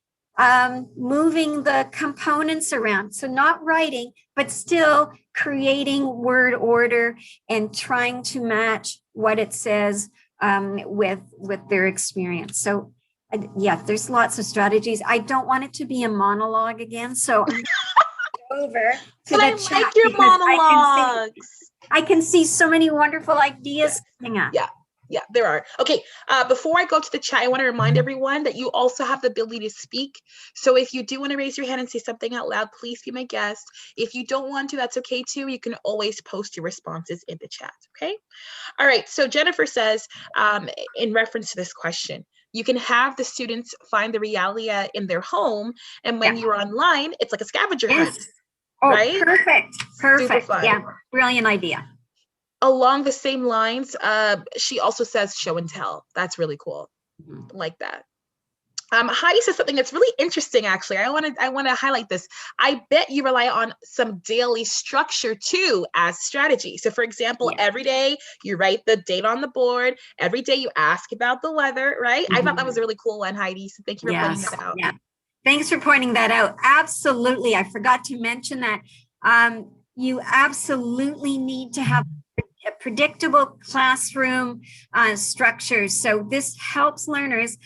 Speaker 2: moving the components around. So not writing, but still creating word order and trying to match what it says with their experience. So yeah, there's lots of strategies. I don't want it to be a monologue again, so I'm over to
Speaker 3: but I
Speaker 2: the chat
Speaker 3: like your
Speaker 2: because
Speaker 3: monologues.
Speaker 2: I can see so many wonderful ideas coming up.
Speaker 3: Yeah, there are. Okay, before I go to the chat, I want to remind everyone that you also have the ability to speak. So if you do want to raise your hand and say something out loud, please be my guest. If you don't want to, that's okay too. You can always post your responses in the chat, okay? All right, so Jennifer says, in reference to this question, you can have the students find the realia in their home, and when you're online, it's like a scavenger hunt.
Speaker 2: Oh,
Speaker 3: right?
Speaker 2: Perfect.
Speaker 3: Super fun.
Speaker 2: Yeah, brilliant idea.
Speaker 3: Along the same lines, she also says show and tell. That's really cool. Like that. Heidi says something that's really interesting, actually. I want to highlight this. I bet you rely on some daily structure too as strategy. So for example, every day you write the date on the board. Every day you ask about the weather, right? I thought that was a really cool one, Heidi. So thank you for pointing that out.
Speaker 2: Yeah. Thanks for pointing that out. Absolutely. I forgot to mention that. You absolutely need to have a predictable classroom structure. So this helps learners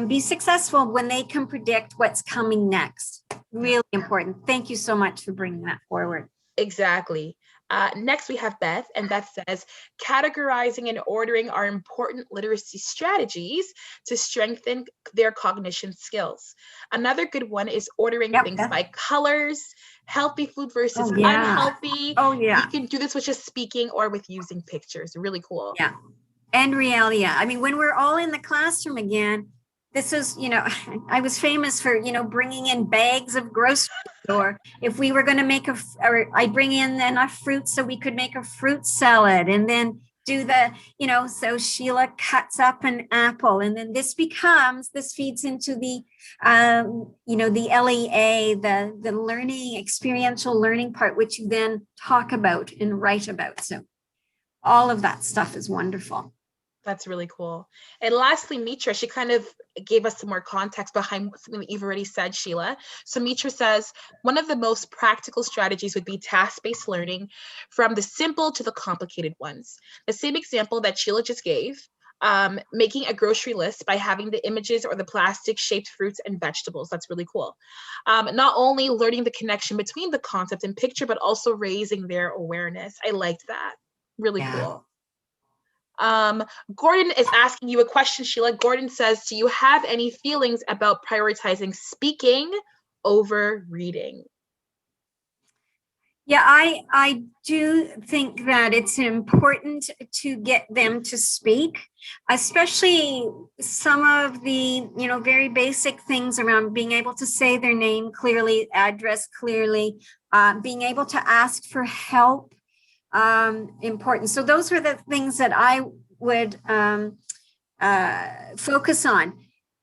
Speaker 2: be successful when they can predict what's coming next. Really important. Thank you so much for bringing that forward.
Speaker 3: Exactly. Next, we have Beth, and Beth says, categorizing and ordering are important literacy strategies to strengthen their cognition skills. Another good one is ordering things by colors, healthy food versus unhealthy.
Speaker 2: Oh, yeah.
Speaker 3: You can do this with just speaking or with using pictures. Really cool.
Speaker 2: Yeah. And realia. I mean, when we're all in the classroom again, this is, I was famous for, bringing in bags of groceries, or if we were going to make I bring in enough fruit so we could make a fruit salad, and then do so Sheila cuts up an apple, and then this feeds into the, the LEA, the learning, experiential learning part, which you then talk about and write about. So all of that stuff is wonderful.
Speaker 3: That's really cool. And lastly, Mitra, she kind of gave us some more context behind something that you've already said, Sheila. So Mitra says, one of the most practical strategies would be task-based learning, from the simple to the complicated ones. The same example that Sheila just gave, making a grocery list by having the images or the plastic-shaped fruits and vegetables. That's really cool. Not only learning the connection between the concept and picture, but also raising their awareness. I liked that. Really cool. Gordon is asking you a question, Sheila. Gordon says, do you have any feelings about prioritizing speaking over reading?
Speaker 2: Yeah, I do think that it's important to get them to speak, especially some of the, very basic things around being able to say their name clearly, address clearly, being able to ask for help. Important. So those were the things that I would focus on.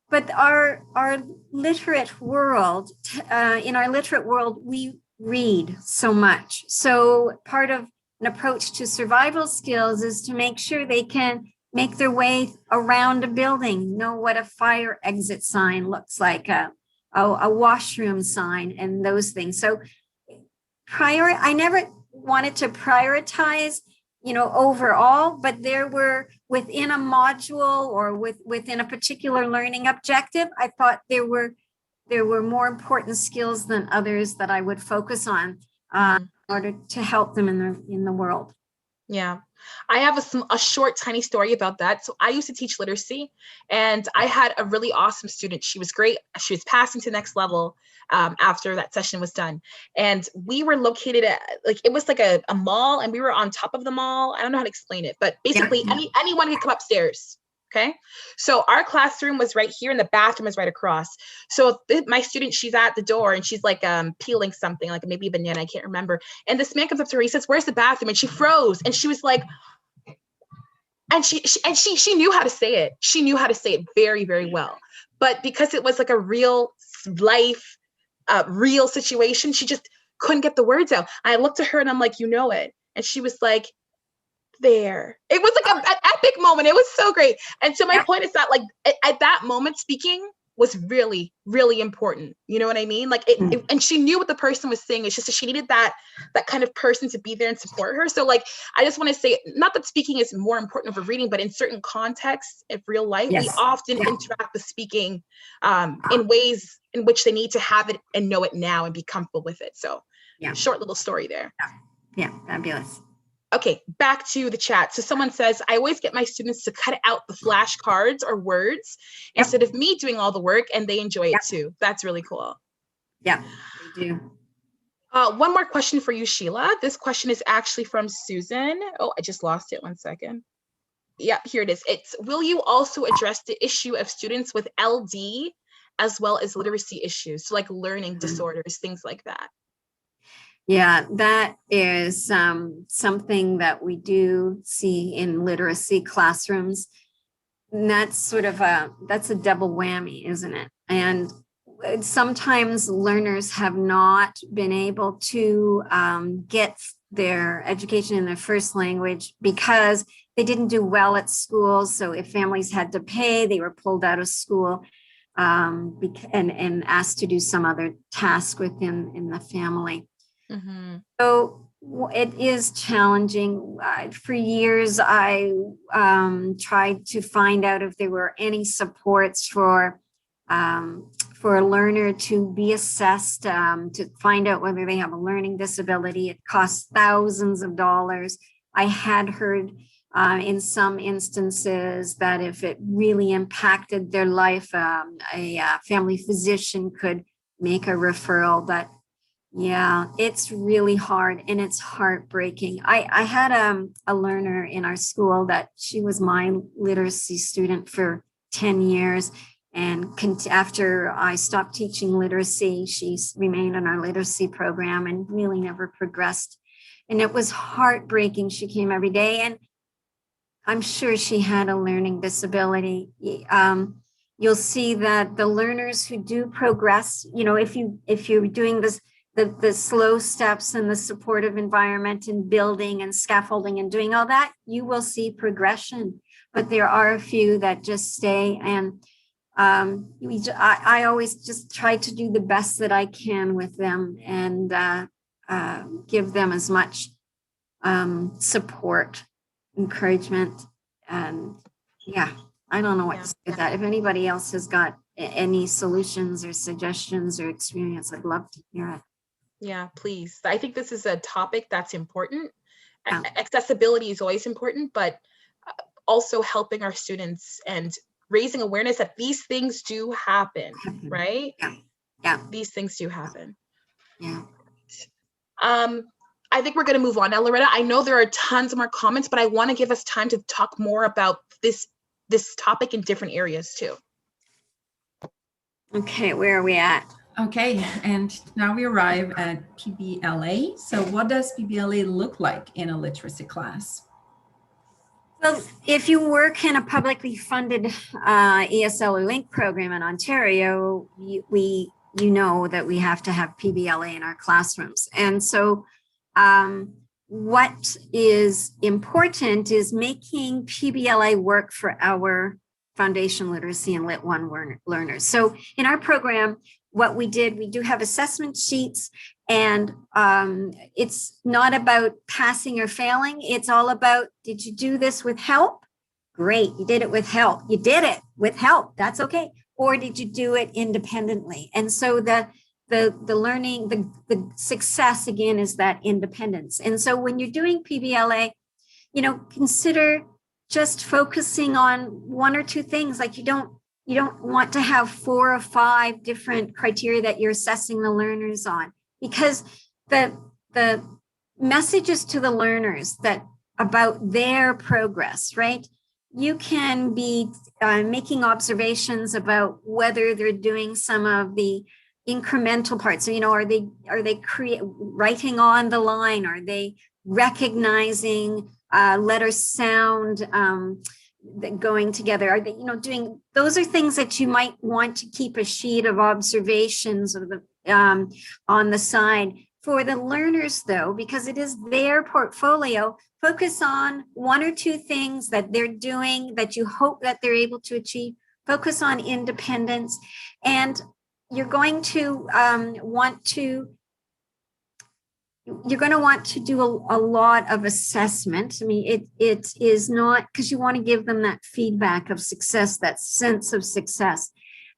Speaker 2: But our literate world, in our literate world, we read so much. So part of an approach to survival skills is to make sure they can make their way around a building, know what a fire exit sign looks like, a washroom sign, and those things. So I never wanted to prioritize, overall, but there were within a module or within a particular learning objective, I thought there were more important skills than others that I would focus on in order to help them in the world.
Speaker 3: Yeah, I have a short, tiny story about that. So I used to teach literacy, and I had a really awesome student. She was great. She was passing to the next level after that session was done. And we were located at, it was like a mall, and we were on top of the mall. I don't know how to explain it, but basically anyone could come upstairs. Okay. So our classroom was right here and the bathroom was right across. So my student, she's at the door and she's like peeling something, like maybe a banana, I can't remember. And this man comes up to her, he says, "Where's the bathroom?" And she froze, and she was like, and she knew how to say it. She knew how to say it very, very well. But because it was like a real life, real situation, she just couldn't get the words out. I looked at her and I'm like, you know it. And she was like, there. It was like an epic moment. It was so great. And so my point is that like at that moment, speaking was really, really important. You know what I mean? Like and she knew what the person was saying. It's just that she needed that kind of person to be there and support her. So like, I just want to say, not that speaking is more important over reading, but in certain contexts of real life, we often interact with speaking in ways in which they need to have it and know it now and be comfortable with it. So short little story there.
Speaker 2: Yeah, fabulous.
Speaker 3: Okay, back to the chat. So someone says, I always get my students to cut out the flashcards or words instead of me doing all the work, and they enjoy it too. That's really cool.
Speaker 2: Yeah, they do.
Speaker 3: One more question for you, Sheila. This question is actually from Susan. Oh, I just lost it. 1 second. Yeah, here it is. It's, will you also address the issue of students with LD as well as literacy issues? So like learning disorders, things like that.
Speaker 2: Yeah, that is something that we do see in literacy classrooms. And that's sort of that's a double whammy, isn't it? And sometimes learners have not been able to get their education in their first language because they didn't do well at school. So if families had to pay, they were pulled out of school and asked to do some other task within the family. Mm-hmm. So it is challenging. For years, I tried to find out if there were any supports for a learner to be assessed, to find out whether they have a learning disability. It costs thousands of dollars. I had heard in some instances that if it really impacted their life, a family physician could make a referral. But yeah, it's really hard and it's heartbreaking. I had a learner in our school that she was my literacy student for 10 years. And after I stopped teaching literacy, she remained in our literacy program and really never progressed. And it was heartbreaking. She came every day, and I'm sure she had a learning disability. You'll see that the learners who do progress, you know, if you're doing this, the slow steps and the supportive environment and building and scaffolding and doing all that, you will see progression. But there are a few that just stay. And I always just try to do the best that I can with them and give them as much support, encouragement. And yeah, I don't know what to say with that. If anybody else has got any solutions or suggestions or experience, I'd love to hear it.
Speaker 3: Yeah, please. I think this is a topic that's important. Yeah. Accessibility is always important, but also helping our students and raising awareness that these things do happen, right?
Speaker 2: Yeah.
Speaker 3: These things do happen.
Speaker 2: Yeah.
Speaker 3: I think we're going to move on now, Loretta. I know there are tons more comments, but I want to give us time to talk more about this topic in different areas too.
Speaker 2: Okay, where are we at?
Speaker 1: Okay, and now we arrive at PBLA. So what does PBLA look like in a literacy class?
Speaker 2: Well, if you work in a publicly funded ESL or LINK program in Ontario, you know that we have to have PBLA in our classrooms. And so what is important is making PBLA work for our foundation literacy and Lit 1 learners. So in our program, what we do have assessment sheets, and it's not about passing or failing. It's all about, did you do this with help? Great, you did it with help. You did it with help, that's okay. Or did you do it independently? And so the learning, the success again is that independence. And so when you're doing PBLA, you know, consider just focusing on one or two things. Like you don't want to have 4 or 5 different criteria that you're assessing the learners on, because the messages to the learners that about their progress, right? You can be making observations about whether they're doing some of the incremental parts. So, you know, are they writing on the line? Are they recognizing letter sound going together? Are they, you know, doing, those are things that you might want to keep a sheet of observations of the on the side For the learners though, because it is their portfolio, focus on 1 or 2 things that they're doing that you hope that they're able to achieve. Focus on independence, and you're going to want to do a lot of assessment. I mean, it is not, because you want to give them that feedback of success, that sense of success.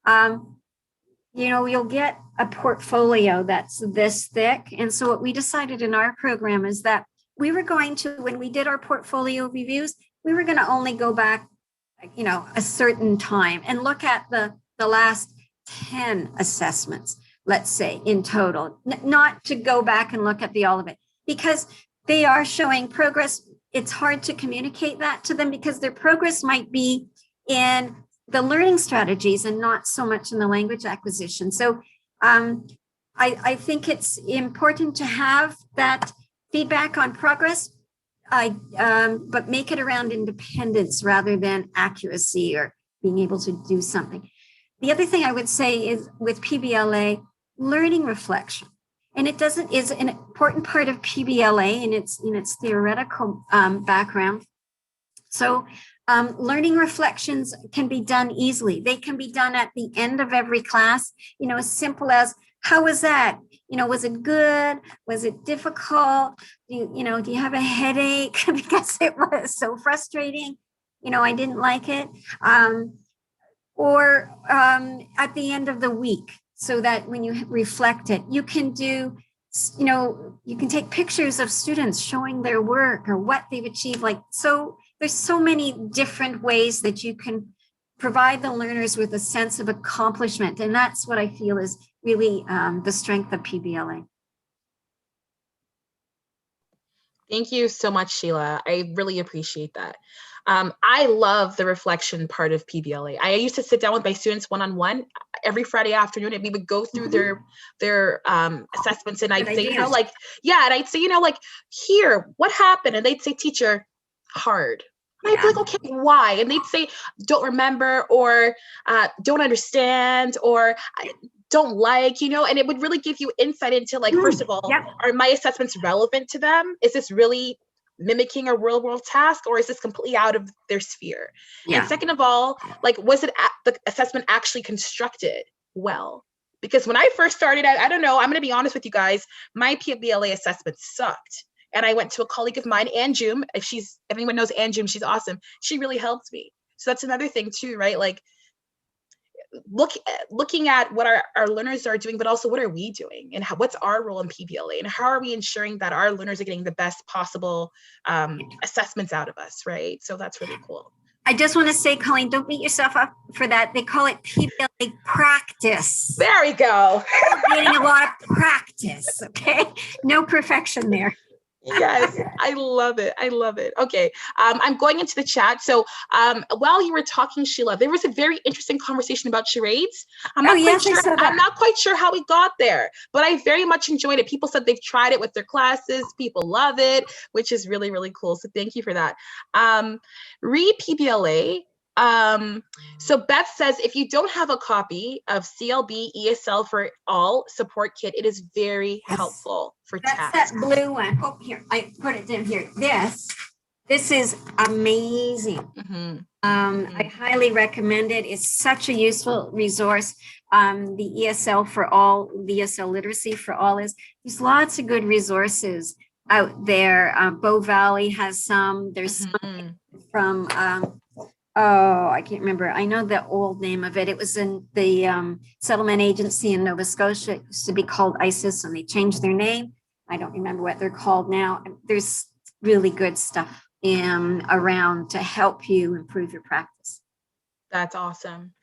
Speaker 2: You know, you'll get a portfolio that's this thick. And so what we decided in our program is that we were going to, when we did our portfolio reviews, we were going to only go back, you know, a certain time and look at the last 10 assessments, let's say, in total, not to go back and look at all of it, because they are showing progress. It's hard to communicate that to them because their progress might be in the learning strategies and not so much in the language acquisition. So I think it's important to have that feedback on progress, but make it around independence rather than accuracy or being able to do something. The other thing I would say is with PBLA, learning reflection. And it is an important part of PBLA in its theoretical background. So learning reflections can be done easily. They can be done at the end of every class, you know, as simple as, how was that? You know, was it good? Was it difficult? Do you have a headache? Because it was so frustrating. You know, I didn't like it. Or at the end of the week, so that when you reflect it, you can do, you know, you can take pictures of students showing their work or what they've achieved. Like, so there's so many different ways that you can provide the learners with a sense of accomplishment. And that's what I feel is really the strength of PBLA.
Speaker 3: Thank you so much, Sheila. I really appreciate that. I love the reflection part of PBLA. I used to sit down with my students one-on-one every Friday afternoon, and we would go through their assessments, and I'd say, you know, like, yeah, and I'd say, you know, like, here, what happened? And they'd say, teacher, hard. And I'd be like, okay, why? And they'd say, don't remember, or don't understand, or don't like, you know, and it would really give you insight into, like, first of all, are my assessments relevant to them? Is this really mimicking a real world task, or is this completely out of their sphere? And second of all, like, was it the assessment actually constructed well? Because when I first started out, I don't know, I'm going to be honest with you guys, my PBLA assessment sucked. And I went to a colleague of mine, Anjum. If anyone knows Anjum, she's awesome. She really helped me. So that's another thing too, right? Like, looking at what our learners are doing, but also what are we doing, and what's our role in PBLA, and how are we ensuring that our learners are getting the best possible assessments out of us, right? So that's really cool.
Speaker 2: I just want to say, Colleen, don't beat yourself up for that. They call it PBLA practice.
Speaker 3: There we go.
Speaker 2: Getting a lot of practice, okay? No perfection there.
Speaker 3: Yes, I love it. I love it. Okay, I'm going into the chat. So while you were talking, Sheila, there was a very interesting conversation about charades. I'm not quite sure how we got there, but I very much enjoyed it. People said they've tried it with their classes. People love it, which is really, really cool. So thank you for that. Read PBLA. So Beth says, if you don't have a copy of CLB ESL for All support kit, it is very helpful for tasks.
Speaker 2: That's that blue one. Oh, here, I put it down here. This is amazing. I highly recommend it. It's such a useful resource. The ESL for All, the ESL Literacy for All there's lots of good resources out there. Bow Valley has some. There's some from I can't remember. I know the old name of it. It was in the settlement agency in Nova Scotia. It used to be called ISIS, and they changed their name. I don't remember what they're called now. There's really good stuff around to help you improve your practice.
Speaker 3: That's awesome.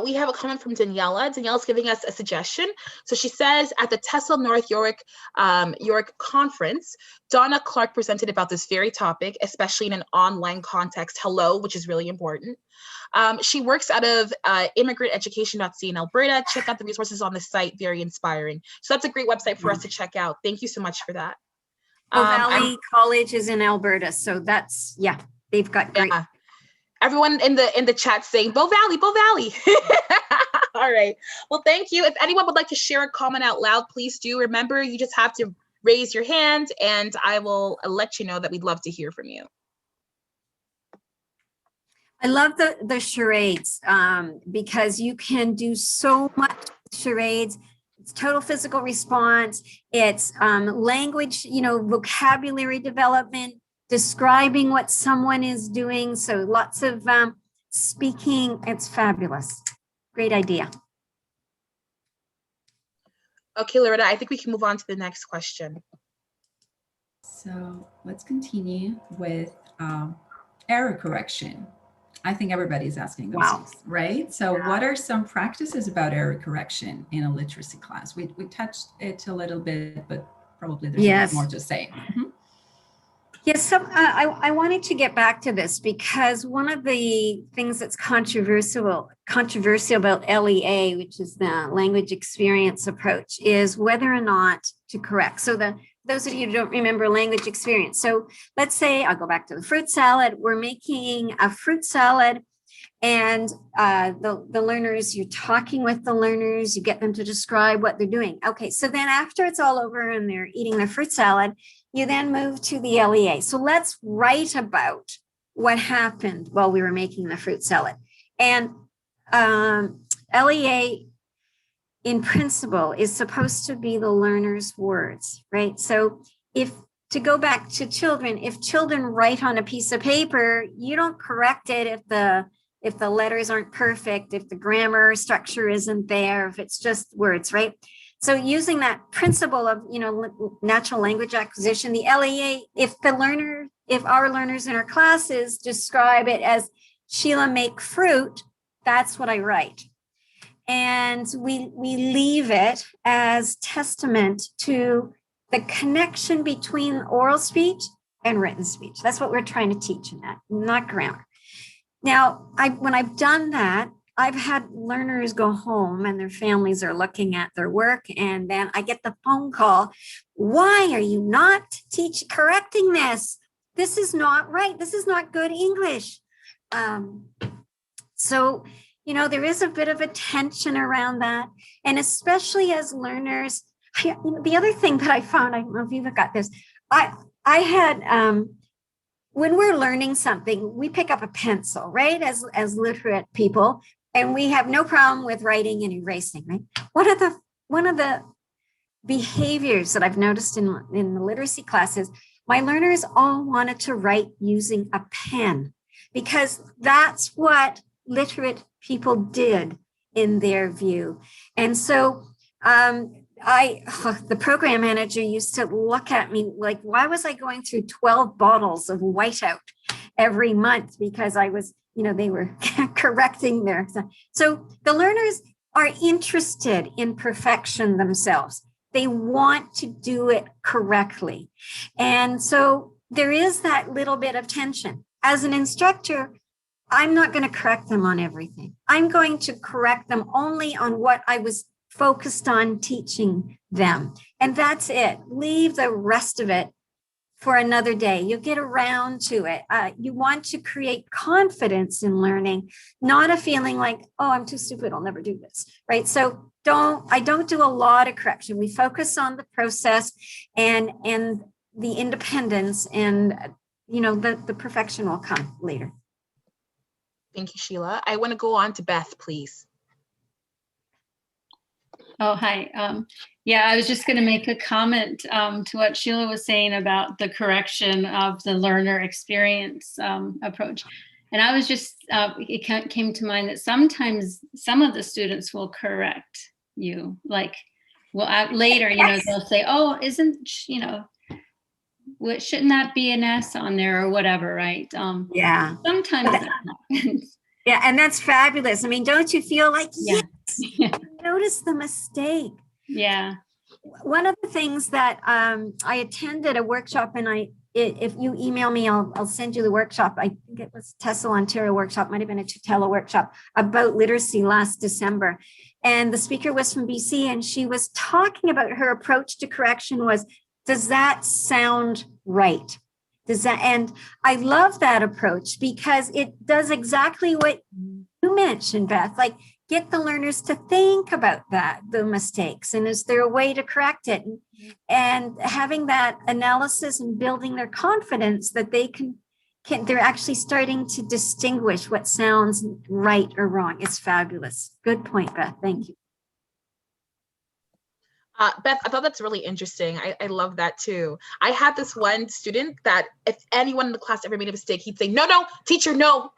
Speaker 3: We have a comment from Daniela. Daniela's giving us a suggestion. So she says, at the TESL North York conference, Donna Clark presented about this very topic, especially in an online context. Hello, which is really important. She works out of immigrant-education.ca in Alberta. Check out the resources on the site, very inspiring. So that's a great website for us to check out. Thank you so much for that.
Speaker 2: Valley College is in Alberta. So that's, they've got great.
Speaker 3: Everyone in the chat saying, Bow Valley, Bow Valley. All right. Well, thank you. If anyone would like to share a comment out loud, please do. Remember, you just have to raise your hand and I will let you know that we'd love to hear from you.
Speaker 2: I love the charades because you can do so much with charades. It's total physical response. It's language, vocabulary development, describing what someone is doing. So lots of speaking. It's fabulous. Great idea.
Speaker 3: Okay, Loretta, I think we can move on to the next question.
Speaker 1: So let's continue with error correction. I think everybody's asking themselves, right? So what are some practices about error correction in a literacy class? We touched it a little bit, but probably there's more to say. Mm-hmm.
Speaker 2: Yes, so I wanted to get back to this because one of the things that's controversial about LEA, which is the language experience approach, is whether or not to correct. So those of you who don't remember language experience. So let's say I'll go back to the fruit salad. We're making a fruit salad and the learners, you're talking with the learners, you get them to describe what they're doing. Okay, so then after it's all over and they're eating their fruit salad, you then move to the LEA. So let's write about what happened while we were making the fruit salad. And LEA in principle is supposed to be the learner's words, right? So to go back to children, if children write on a piece of paper, you don't correct it if the letters aren't perfect, if the grammar structure isn't there, if it's just words, right? So using that principle of, natural language acquisition, the LEA, if our learners in our classes describe it as Sheila make fruit, that's what I write. And we leave it as testament to the connection between oral speech and written speech. That's what we're trying to teach in that, not grammar. Now, when I've done that, I've had learners go home and their families are looking at their work, and then I get the phone call, why are you not correcting this? This is not right. This is not good English. So, there is a bit of a tension around that. And especially as learners, the other thing that I found, I don't know if you've got this, I had, when we're learning something, we pick up a pencil, right? As literate people, and we have no problem with writing and erasing, right? One of the behaviors that I've noticed in the literacy classes, my learners all wanted to write using a pen because that's what literate people did in their view. And so the program manager used to look at me like, why was I going through 12 bottles of whiteout every month? Because I was, they were correcting their. So the learners are interested in perfection themselves. They want to do it correctly. And so there is that little bit of tension. As an instructor, I'm not going to correct them on everything. I'm going to correct them only on what I was focused on teaching them. And that's it. Leave the rest of it for another day. You'll get around to it. You want to create confidence in learning, not a feeling like, oh, I'm too stupid, I'll never do this, right? So I don't do a lot of correction. We focus on the process and the independence, and the perfection will come later.
Speaker 3: Thank you, Sheila. I want to go on to Beth, please.
Speaker 9: Oh, hi. I was just going to make a comment to what Sheila was saying about the correction of the learner experience approach. And I was just, it came to mind that sometimes some of the students will correct you, like, later, they'll say, oh, shouldn't that be an S on there or whatever, right?
Speaker 2: Yeah.
Speaker 9: Sometimes that happens.
Speaker 2: Yeah, and that's fabulous. I mean, don't you feel like, yes,
Speaker 9: yeah.
Speaker 2: Notice the mistake.
Speaker 9: Yeah.
Speaker 2: One of the things that I attended a workshop, and if you email me, I'll send you the workshop. I think it was TESL Ontario workshop, might have been a Tutela workshop about literacy last December. And the speaker was from BC, and she was talking about her approach to correction was, does that sound right? And I love that approach because it does exactly what you mentioned, Beth, like get the learners to think about the mistakes, and is there a way to correct it? And having that analysis and building their confidence that they they're actually starting to distinguish what sounds right or wrong. It's fabulous. Good point, Beth. Thank you.
Speaker 3: Beth, I thought that's really interesting. I love that too. I had this one student that if anyone in the class ever made a mistake, he'd say, no, teacher, no.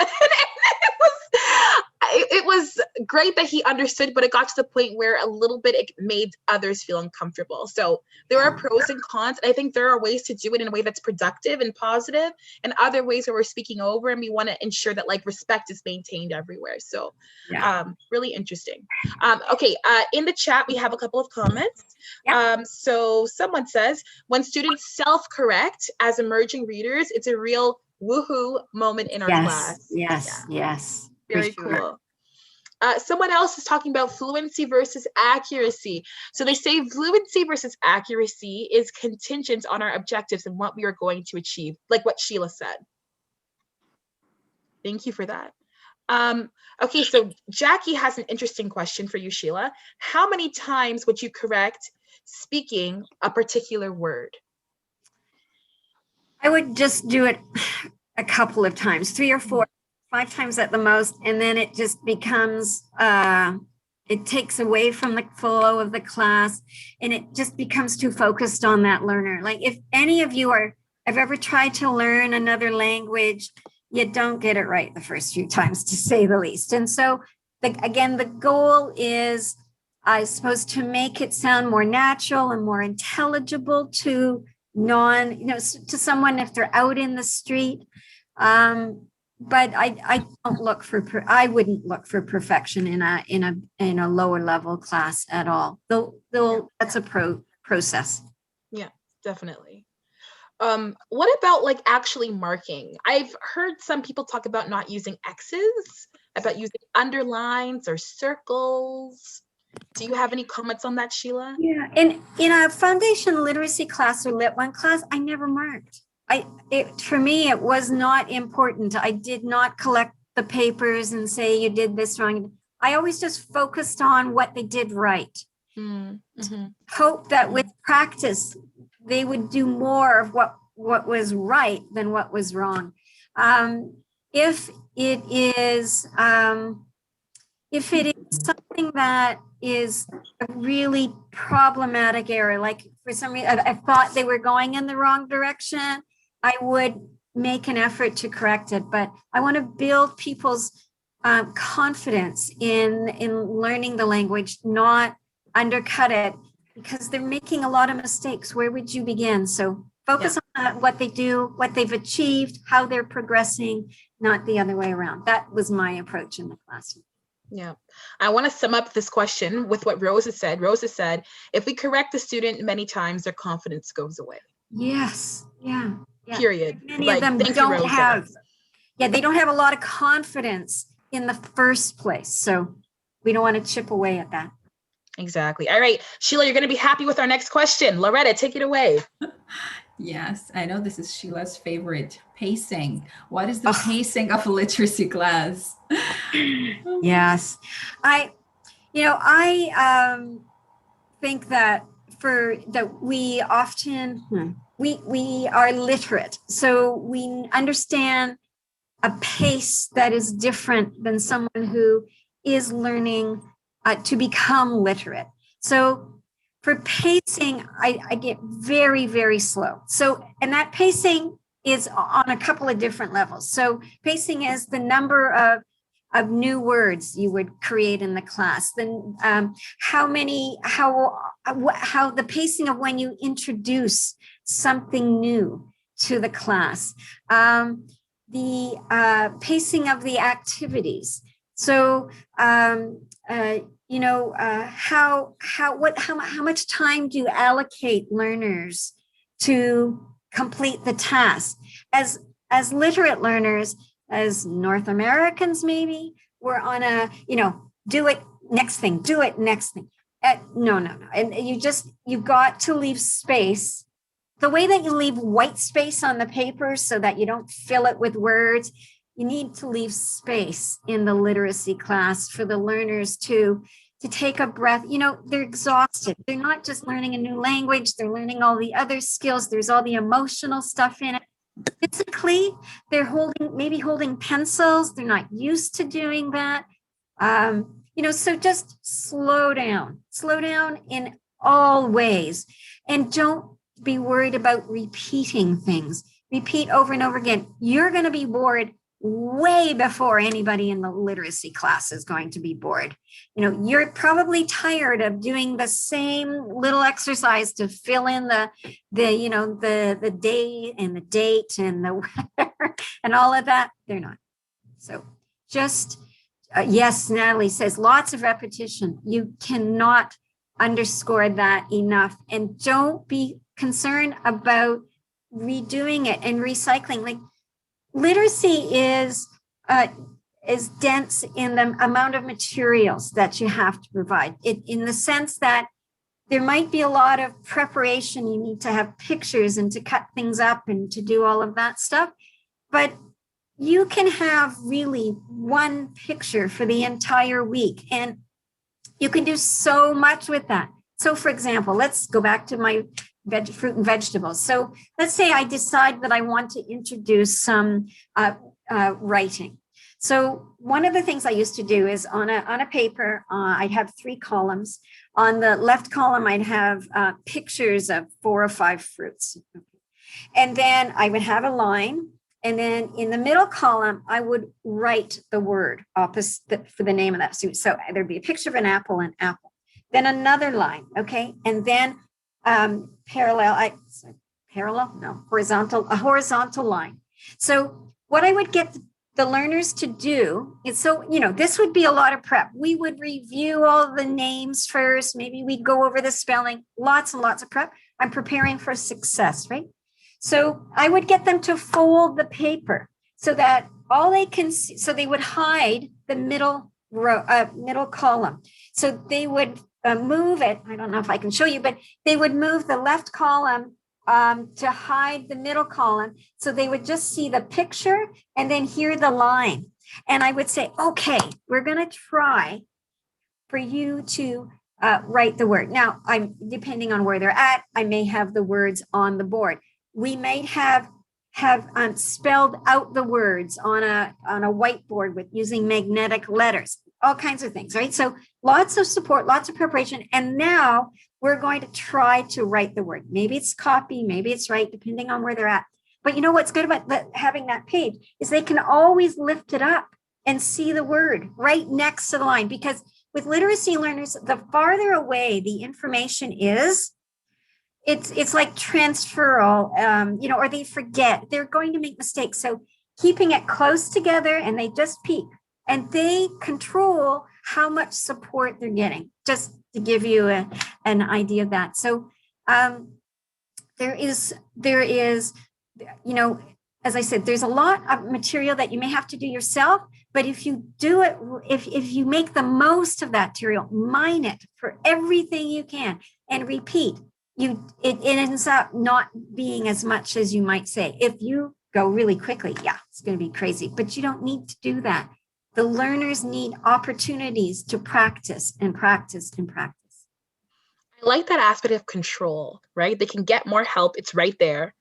Speaker 3: It was great that he understood, but it got to the point where a little bit it made others feel uncomfortable. So there are pros and cons. And I think there are ways to do it in a way that's productive and positive, and other ways where we're speaking over and we want to ensure that like respect is maintained everywhere. So really interesting. Okay, in the chat, we have a couple of comments. So someone says, when students self-correct as emerging readers, it's a real woohoo moment in our class.
Speaker 2: Yes.
Speaker 3: Very cool. Someone else is talking about fluency versus accuracy. So they say fluency versus accuracy is contingent on our objectives and what we are going to achieve, like what Sheila said. Thank you for that. Okay, so Jackie has an interesting question for you, Sheila. How many times would you correct speaking a particular word?
Speaker 2: I would just do it a couple of times, 3 or 4. 5 times at the most, and then it just becomes, it takes away from the flow of the class, and it just becomes too focused on that learner. Like if any of you have ever tried to learn another language, you don't get it right the first few times, to say the least. And so, again, the goal is, I suppose, to make it sound more natural and more intelligible to to someone if they're out in the street. But I wouldn't look for perfection in a lower level class at all. That's a process.
Speaker 3: Yeah, definitely. What about like actually marking? I've heard some people talk about not using X's, about using underlines or circles. Do you have any comments on that, Sheila?
Speaker 2: Yeah, in a foundation literacy class or Lit 1 class, I never marked. For me, it was not important. I did not collect the papers and say you did this wrong. I always just focused on what they did right. Hope that with practice, they would do more of what was right than what was wrong. If it is something that is a really problematic error, like for some reason I thought they were going in the wrong direction, I would make an effort to correct it. But I want to build people's confidence in learning the language, not undercut it, because they're making a lot of mistakes. Where would you begin? So focus on what they do, what they've achieved, how they're progressing, not the other way around. That was my approach in the classroom.
Speaker 3: Yeah, I want to sum up this question with what Rosa said. Rosa said, if we correct the student many times, their confidence goes away.
Speaker 2: Yes. Yeah.
Speaker 3: Period.
Speaker 2: Many of them don't have a lot of confidence in the first place. So we don't want to chip away at that.
Speaker 3: Exactly. All right, Sheila, you're going to be happy with our next question. Loretta, take it away.
Speaker 1: Yes, I know this is Sheila's favorite, pacing. What is the pacing of a literacy class?
Speaker 2: Yes. I think that we often, we are literate. So we understand a pace that is different than someone who is learning to become literate. So for pacing, I get very, very slow. So, and that pacing is on a couple of different levels. So pacing is the number of new words you would create in the class. Then how the pacing of when you introduce something new to the class. The pacing of the activities. So, how much time do you allocate learners to complete the task? As literate learners, as North Americans, maybe we're on a, do it next thing. No. And you've got to leave space the way that you leave white space on the paper so that you don't fill it with words, you need to leave space in the literacy class for the learners to take a breath. You know, they're exhausted. They're not just learning a new language, they're learning all the other skills. There's all the emotional stuff in it. Physically, they're maybe holding pencils. They're not used to doing that. You know, so just slow down in all ways, and don't be worried about repeating things. Repeat over and over again. You're going to be bored way before anybody in the literacy class is going to be bored. You know, you're probably tired of doing the same little exercise to fill in the day and the date and the weather and all of that. They're not. So just, yes, Natalie says lots of repetition. You cannot underscore that enough. And don't be concerned about redoing it and recycling. Like, literacy is dense in the amount of materials that you have to provide. In the sense that there might be a lot of preparation. You need to have pictures and to cut things up and to do all of that stuff. But you can have really one picture for the entire week, and you can do so much with that. So, for example, let's go back to my fruit and vegetables. So let's say I decide that I want to introduce some writing. So one of the things I used to do is on a paper, I'd have 3 columns. On the left column, I'd have pictures of 4 or 5 fruits. And then I would have a line. And then in the middle column, I would write the word opposite for the name of that fruit. So there'd be a picture of an apple. Then another line, okay? And then a horizontal line. So what I would get the learners to do is, so, you know, this would be a lot of prep. We would review all the names first. Maybe we'd go over the spelling, lots and lots of prep. I'm preparing for success, right? So I would get them to fold the paper so that all they can see, so they would hide the middle row, middle column. So they would move it. I don't know if I can show you, but they would move the left column to hide the middle column. So they would just see the picture and then hear the line. And I would say, okay, we're going to try for you to write the word. Now, depending on where they're at, I may have the words on the board. We may have spelled out the words on a whiteboard with using magnetic letters, all kinds of things, right? So lots of support, lots of preparation. And now we're going to try to write the word. Maybe it's copy, maybe it's right, depending on where they're at. But you know what's good about having that page is they can always lift it up and see the word right next to the line. Because with literacy learners, the farther away the information is, it's like transferal, or they forget. They're going to make mistakes. So keeping it close together, and they just peek, and they control how much support they're getting, just to give you an idea of that. So there is, as I said, there's a lot of material that you may have to do yourself, but if you do it, if you make the most of that material, mine it for everything you can and repeat, it ends up not being as much as you might say. If you go really quickly, yeah, it's going to be crazy, but you don't need to do that. The learners need opportunities to practice and practice and practice.
Speaker 3: I like that aspect of control, right? They can get more help. It's right there.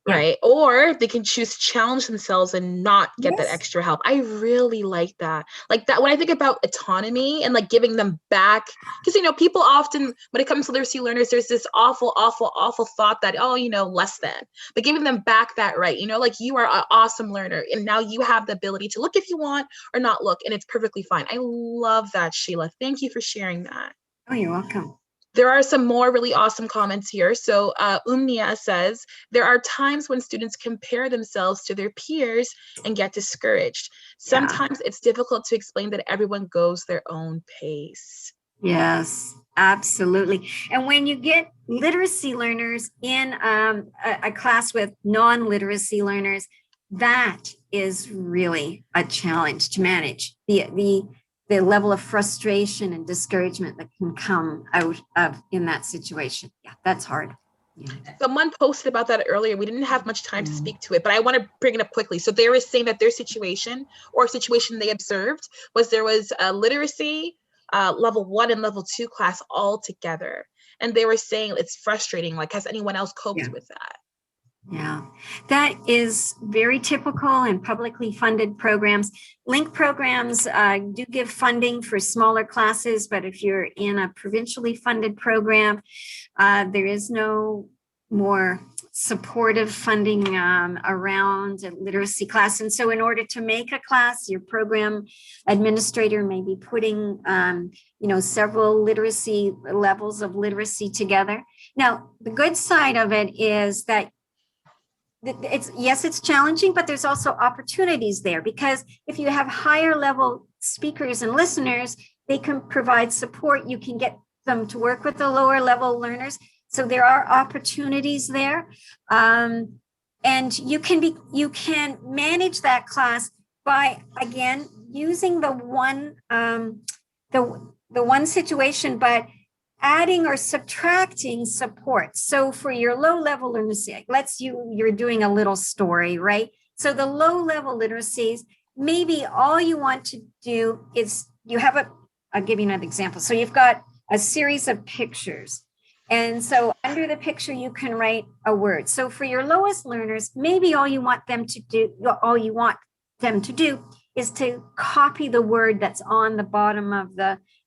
Speaker 3: Right. Or they can choose to challenge themselves and not get that extra help. I really like that. Like that, when I think about autonomy and like giving them back, because, people often, when it comes to literacy learners, there's this awful thought that, less than, but giving them back that right, like you are an awesome learner and now you have the ability to look if you want or not look, and it's perfectly fine. I love that, Sheila. Thank you for sharing that.
Speaker 2: Oh, you're welcome.
Speaker 3: There are some more really awesome comments here. So Umnia says, there are times when students compare themselves to their peers and get discouraged. Sometimes it's difficult to explain that everyone goes their own pace.
Speaker 2: Yes, absolutely. And when you get literacy learners in a class with non-literacy learners, that is really a challenge to manage. The level of frustration and discouragement that can come out of in that situation. Yeah, that's hard.
Speaker 3: Someone posted about that earlier. We didn't have much time to speak to it, but I want to bring it up quickly. So they were saying that their situation, or a situation they observed, was there was a literacy level 1 and level 2 class all together. And they were saying it's frustrating. Like, has anyone else coped with that?
Speaker 2: Yeah, that is very typical in publicly funded programs. Link programs do give funding for smaller classes, but if you're in a provincially funded program, there is no more supportive funding around a literacy class. And so in order to make a class, your program administrator may be putting several literacy levels of literacy together. Now, the good side of it is that it's challenging, but there's also opportunities there, because if you have higher level speakers and listeners, they can provide support. You can get them to work with the lower level learners. So there are opportunities there. And you can manage that class by, again, using the one situation, but adding or subtracting support. So for your low level literacy, you're doing a little story, right? So the low level literacies, maybe all you want to do is I'll give you another example. So you've got a series of pictures. And so under the picture, you can write a word. So for your lowest learners, maybe all you want them to do is to copy the word that's on the bottom of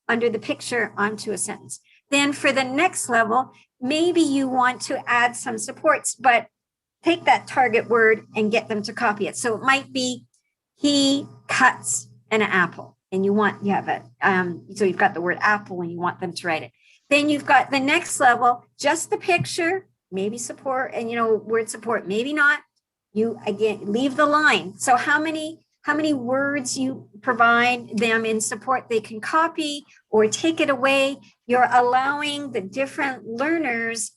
Speaker 2: under the picture onto a sentence. Then for the next level, maybe you want to add some supports, but take that target word and get them to copy it. So it might be, he cuts an apple, and so you've got the word apple and you want them to write it. Then you've got the next level, just the picture, maybe support, and word support, maybe not. You again leave the line. So how many words you provide them in support they can copy or take it away. You're allowing the different learners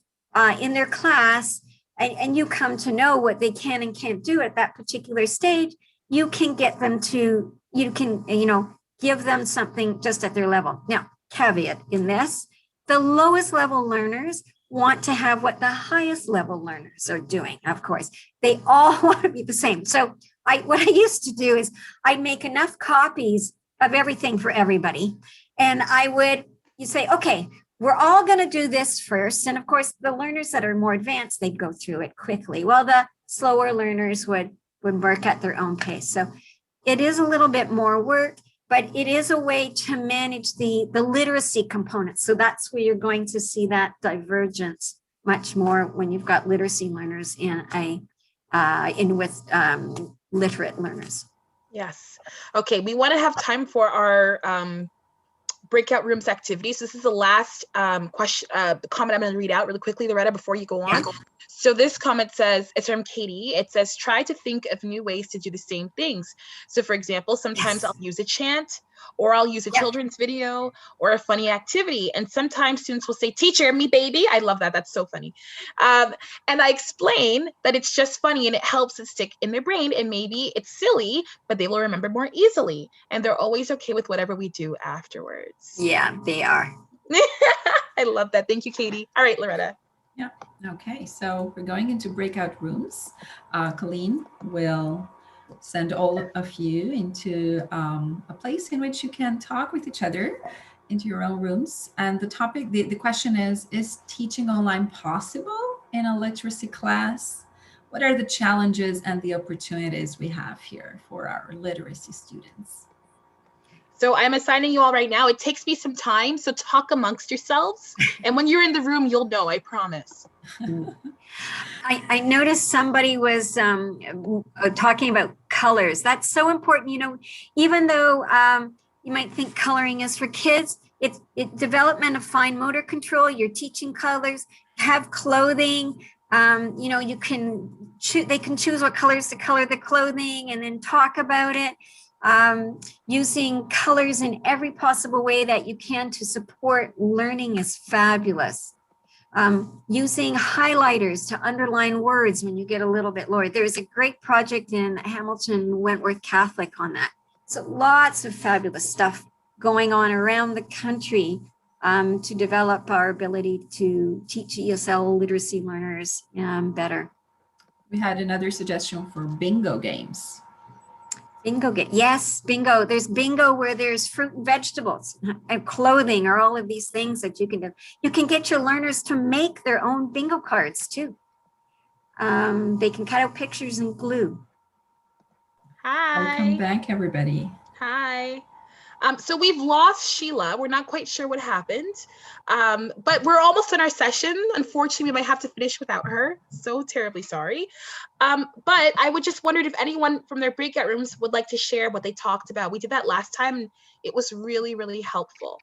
Speaker 2: in their class, and you come to know what they can and can't do at that particular stage. You can get them to, give them something just at their level. Now, caveat in this, the lowest level learners want to have what the highest level learners are doing, of course. They all want to be the same. So what I used to do is I'd make enough copies of everything for everybody. And you say, okay, we're all going to do this first. And of course, the learners that are more advanced, they'd go through it quickly, while the slower learners would work at their own pace. So it is a little bit more work, but it is a way to manage the literacy components. So that's where you're going to see that divergence much more when you've got literacy learners with literate learners.
Speaker 3: Yes. Okay, we want to have time for our breakout rooms activities. This is the last comment I'm going to read out really quickly, Loretta, before you go on. So this comment says, it's from Katie. It says, try to think of new ways to do the same things. So for example, sometimes I'll use a chant, or I'll use a children's video or a funny activity. And sometimes students will say, teacher, me baby. I love that. That's so funny. And I explain that it's just funny and it helps it stick in their brain. And maybe it's silly, but they will remember more easily. And they're always okay with whatever we do afterwards.
Speaker 2: Yeah, they are.
Speaker 3: I love that. Thank you, Katie. All right, Loretta.
Speaker 1: Yeah. Okay. So we're going into breakout rooms. Colleen will send all of you into a place in which you can talk with each other into your own rooms. And the topic, the question is teaching online possible in a literacy class? What are the challenges and the opportunities we have here for our literacy students?
Speaker 3: So I'm assigning you all right now. It takes me some time, so talk amongst yourselves. And when you're in the room, you'll know, I promise.
Speaker 2: I noticed somebody was talking about colors. That's so important. Even though you might think coloring is for kids, it's development of fine motor control. You're teaching colors, have clothing. They can choose what colors to color the clothing and then talk about it. Using colors in every possible way that you can to support learning is fabulous. Using highlighters to underline words when you get a little bit lower. There's a great project in Hamilton Wentworth Catholic on that. So lots of fabulous stuff going on around the country to develop our ability to teach ESL literacy learners better.
Speaker 1: We had another suggestion for bingo games.
Speaker 2: Bingo game. Yes, bingo. There's bingo where there's fruit and vegetables and clothing or all of these things that you can do. You can get your learners to make their own bingo cards too. They can cut out pictures and glue.
Speaker 1: Welcome
Speaker 3: Hi.
Speaker 1: back, everybody.
Speaker 3: Hi. So we've lost Sheila. We're not quite sure what happened, but we're almost in our session. Unfortunately, we might have to finish without her. So terribly sorry. But I would just wondered if anyone from their breakout rooms would like to share what they talked about. We did that last time, and it was really, really helpful.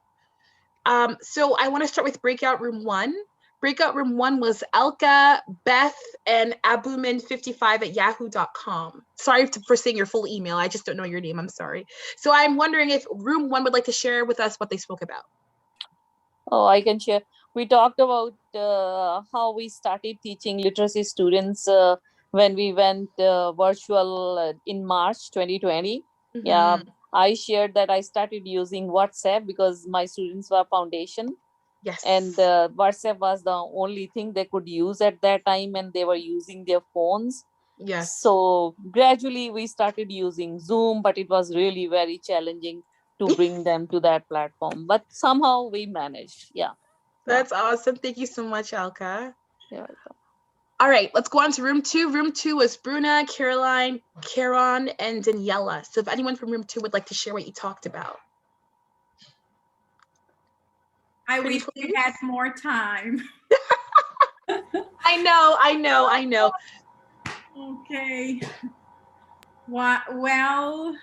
Speaker 3: So I want to start with breakout room 1. Breakout room 1 was Elka, Beth, and abuman55@yahoo.com. Sorry for saying your full email. I just don't know your name. I'm sorry. So I'm wondering if room 1 would like to share with us what they spoke about.
Speaker 10: Oh, I can share. We talked about how we started teaching literacy students when we went virtual in March 2020.
Speaker 3: Mhm.
Speaker 10: Yeah, I shared that I started using WhatsApp because my students were foundation.
Speaker 3: Yes.
Speaker 10: And WhatsApp was the only thing they could use at that time, and they were using their phones.
Speaker 3: Yes.
Speaker 10: So gradually we started using Zoom, but it was really very challenging to bring them to that platform. But somehow we managed. Yeah.
Speaker 3: That's awesome. Thank you so much, Elka.
Speaker 10: You're welcome.
Speaker 3: All right, let's go on to room 2. Room 2 was Bruna, Caroline, Caron, and Daniela. So if anyone from room 2 would like to share what you talked about.
Speaker 11: I wish we had more time.
Speaker 3: I know.
Speaker 11: Okay. Well,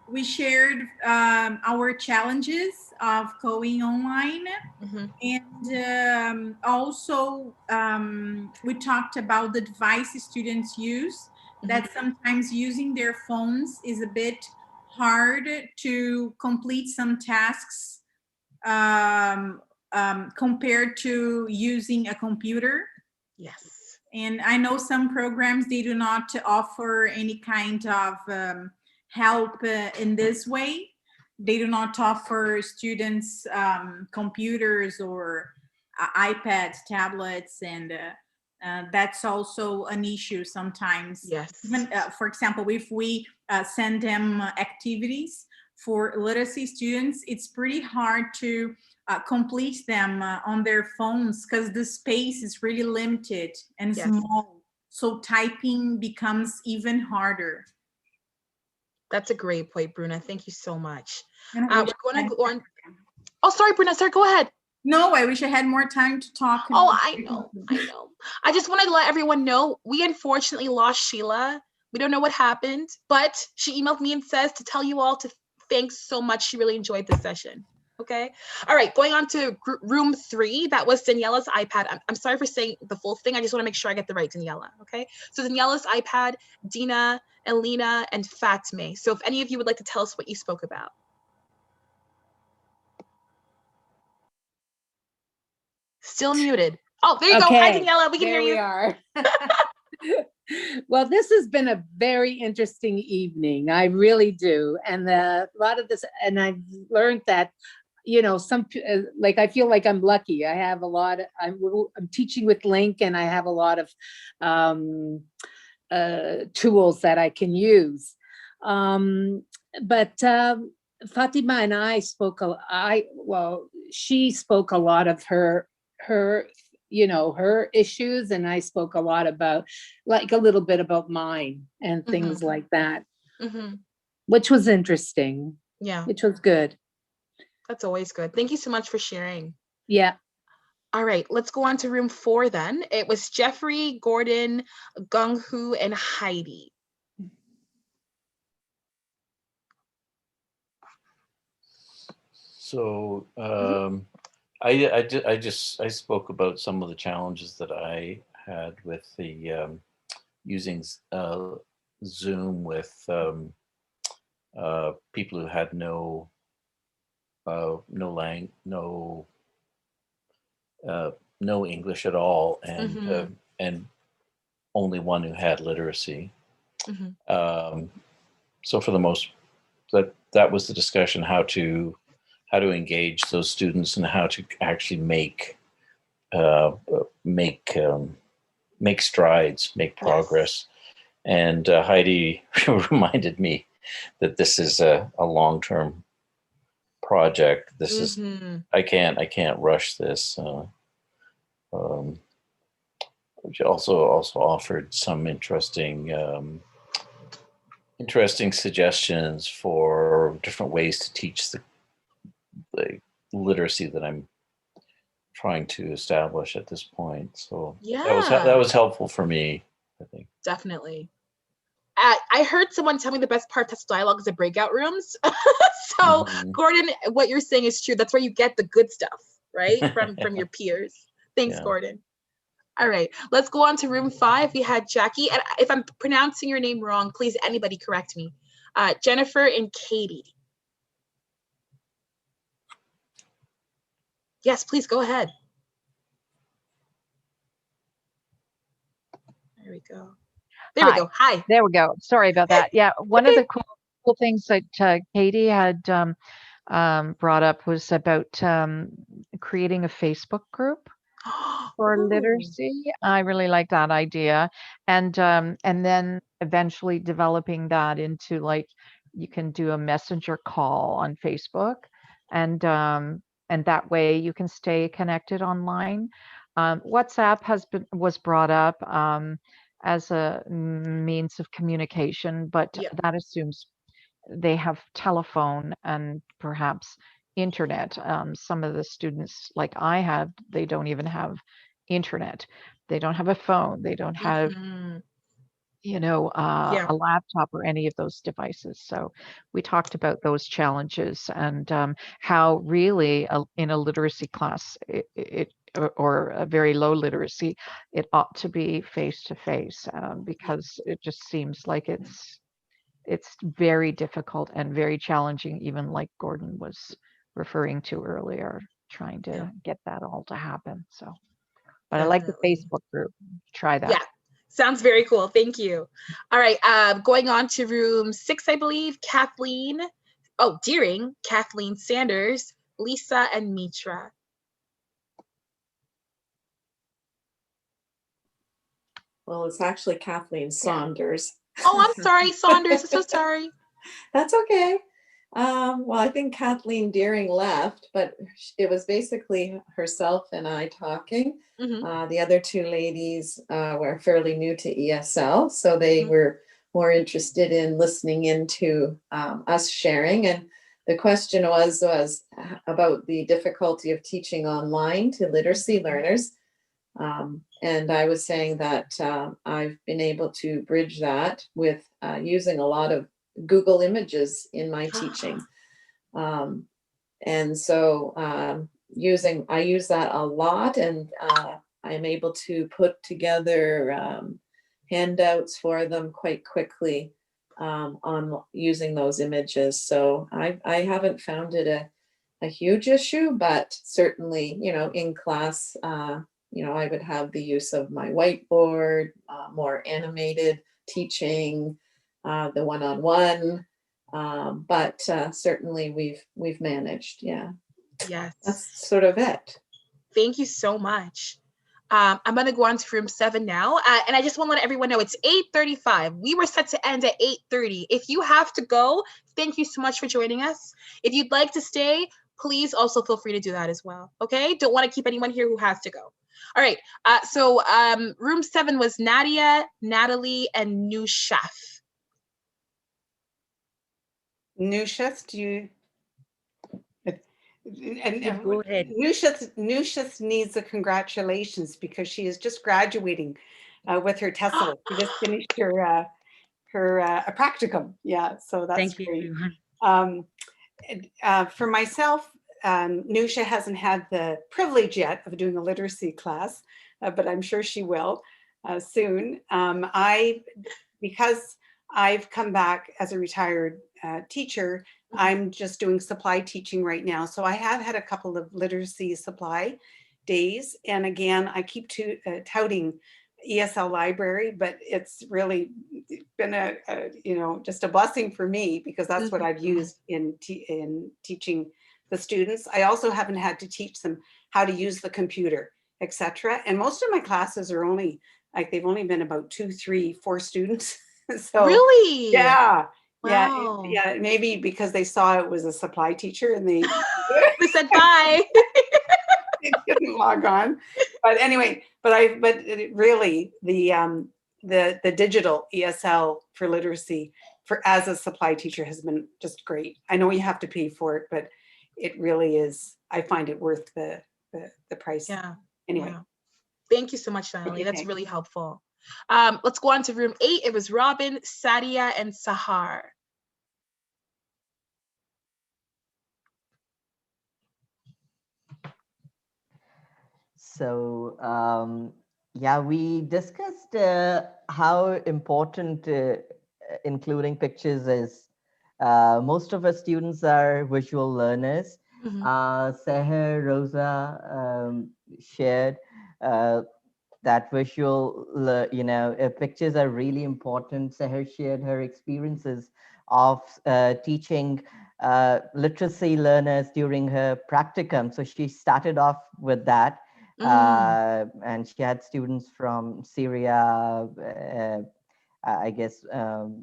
Speaker 11: we shared our challenges of going online. And also we talked about the devices students use, that sometimes using their phones is a bit hard to complete some tasks compared to using a computer.
Speaker 3: Yes.
Speaker 11: And I know some programs, they do not offer any kind of help in this way. They do not offer students computers or iPads, tablets, and that's also an issue sometimes.
Speaker 3: Yes.
Speaker 11: Even, for example, if we send them activities for literacy students, it's pretty hard to complete them on their phones because the space is really limited and small. So typing becomes even harder.
Speaker 3: That's a great point, Bruna. Thank you so much.
Speaker 11: We're
Speaker 3: going to go on. Oh, sorry, Bruna. Sorry, go ahead.
Speaker 11: No, I wish I had more time to talk.
Speaker 3: Oh, I know. I just wanted to let everyone know we unfortunately lost Sheila. We don't know what happened, but she emailed me and says to tell you all to thanks so much. She really enjoyed this session. Okay. All right. Going on to room 3. That was Daniela's iPad. I'm sorry for saying the full thing. I just want to make sure I get the right Daniela. Okay. So Daniela's iPad, Dina, Elena, and Fatme. So if any of you would like to tell us what you spoke about. Still muted. Oh, there you go. Hi, Daniela. We can hear you.
Speaker 12: There we are. Well, this has been a very interesting evening. I really do. And a lot of this, and I've learned that, you know, like, I feel like I'm lucky. I have a lot, I'm teaching with Link, and I have a lot of tools that I can use. But Fatima and I spoke, she spoke a lot of her you know, her issues, and I spoke a lot about, like, a little bit about mine and things like that, which was interesting.
Speaker 3: Yeah.
Speaker 12: Which was good.
Speaker 3: That's always good. Thank you so much for sharing.
Speaker 12: Yeah.
Speaker 3: All right, let's go on to room 4 then. It was Jeffrey, Gordon, Gunghu, and Heidi.
Speaker 6: So I spoke about some of the challenges that I had with the using Zoom with people who had no English at all, and only one who had literacy. So for the most, that was the discussion, how to how to engage those students and how to actually make strides, make progress. And Heidi reminded me that this is a long-term project. This is I can't rush this. Which also offered some interesting suggestions for different ways to teach the literacy that I'm trying to establish at this point. So that was helpful for me, I think.
Speaker 3: Definitely. I heard someone tell me the best part of TESL dialogue is the breakout rooms. So Gordon, what you're saying is true. That's where you get the good stuff, right? From your peers. Thanks, Gordon. All right, let's go on to room 5. We had Jackie, and if I'm pronouncing your name wrong, please anybody correct me. Jennifer and Katie. Yes, please go ahead. There we go. There we go. Hi.
Speaker 13: There we go. Sorry about that. Yeah, one of the cool things that Katie had brought up was about creating a Facebook group for literacy. I really like that idea, and then eventually developing that into, like, you can do a messenger call on Facebook, and that way you can stay connected online. WhatsApp was brought up as a means of communication, but that assumes they have telephone and perhaps internet. Some of the students, like I had, they don't even have internet. They don't have a phone. They don't have, a laptop or any of those devices. So we talked about those challenges and how really in a literacy class, or a very low literacy, it ought to be face-to-face, because it just seems like it's very difficult and very challenging, even like Gordon was referring to earlier, trying to get that all to happen. So, but I like the Facebook group. Try that.
Speaker 3: Yeah, sounds very cool. Thank you. All right, going on to room 6, I believe. Deering, Kathleen Sanders, Lisa, and Mitra.
Speaker 14: Well, it's actually Kathleen Saunders.
Speaker 3: Oh, I'm sorry, Saunders. I'm so sorry.
Speaker 14: That's okay. Well, I think Kathleen Deering left, but it was basically herself and I talking. The other 2 ladies were fairly new to ESL, so they were more interested in listening into us sharing. And the question was about the difficulty of teaching online to literacy learners. And I was saying that I've been able to bridge that with using a lot of Google images in my teaching. And so I use that a lot, and I'm able to put together handouts for them quite quickly on using those images. So I haven't found it a huge issue, but certainly, in class, I would have the use of my whiteboard, more animated teaching, the one-on-one, but certainly we've managed. Yeah.
Speaker 3: Yes.
Speaker 14: That's sort of it.
Speaker 3: Thank you so much. I'm going to go on to room 7 now. And I just want to let everyone know it's 8:35. We were set to end at 8:30. If you have to go, thank you so much for joining us. If you'd like to stay, please also feel free to do that as well. Okay? Don't want to keep anyone here who has to go. All right. So room 7 was Nadia, Natalie, and Nushaf.
Speaker 5: Nushaf, do you? And
Speaker 15: go ahead.
Speaker 5: Nushaf needs a congratulations because she is just graduating with her TESL. She just finished her practicum. Yeah, so that's great. For myself, Nusha hasn't had the privilege yet of doing a literacy class, but I'm sure she will soon. Because I've come back as a retired teacher, I'm just doing supply teaching right now. So I have had a couple of literacy supply days. And again, I keep touting ESL library, but it's really been just a blessing for me because that's what I've used in teaching the students. I also haven't had to teach them how to use the computer, etc. And most of my classes are only like, they've only been about 2, 3, 4 students. So
Speaker 3: really,
Speaker 5: yeah.
Speaker 3: wow.
Speaker 5: Yeah, maybe because they saw it was a supply teacher and they
Speaker 3: they said bye.
Speaker 5: they didn't log on. But anyway, but really the digital ESL for literacy for as a supply teacher has been just great. I know you have to pay for it, but it really is. I find it worth the price.
Speaker 3: Yeah.
Speaker 5: Anyway.
Speaker 3: Yeah. Thank you so much, Natalie. That's
Speaker 5: Okay.
Speaker 3: really helpful. Let's go on to room 8. It was Robin, Sadia, and Sahar.
Speaker 8: So, yeah, we discussed how important including pictures is. Most of our students are visual learners. Seher, Rosa shared that pictures are really important. Seher shared her experiences of teaching literacy learners during her practicum. So she started off with that. And she had students from Syria, I guess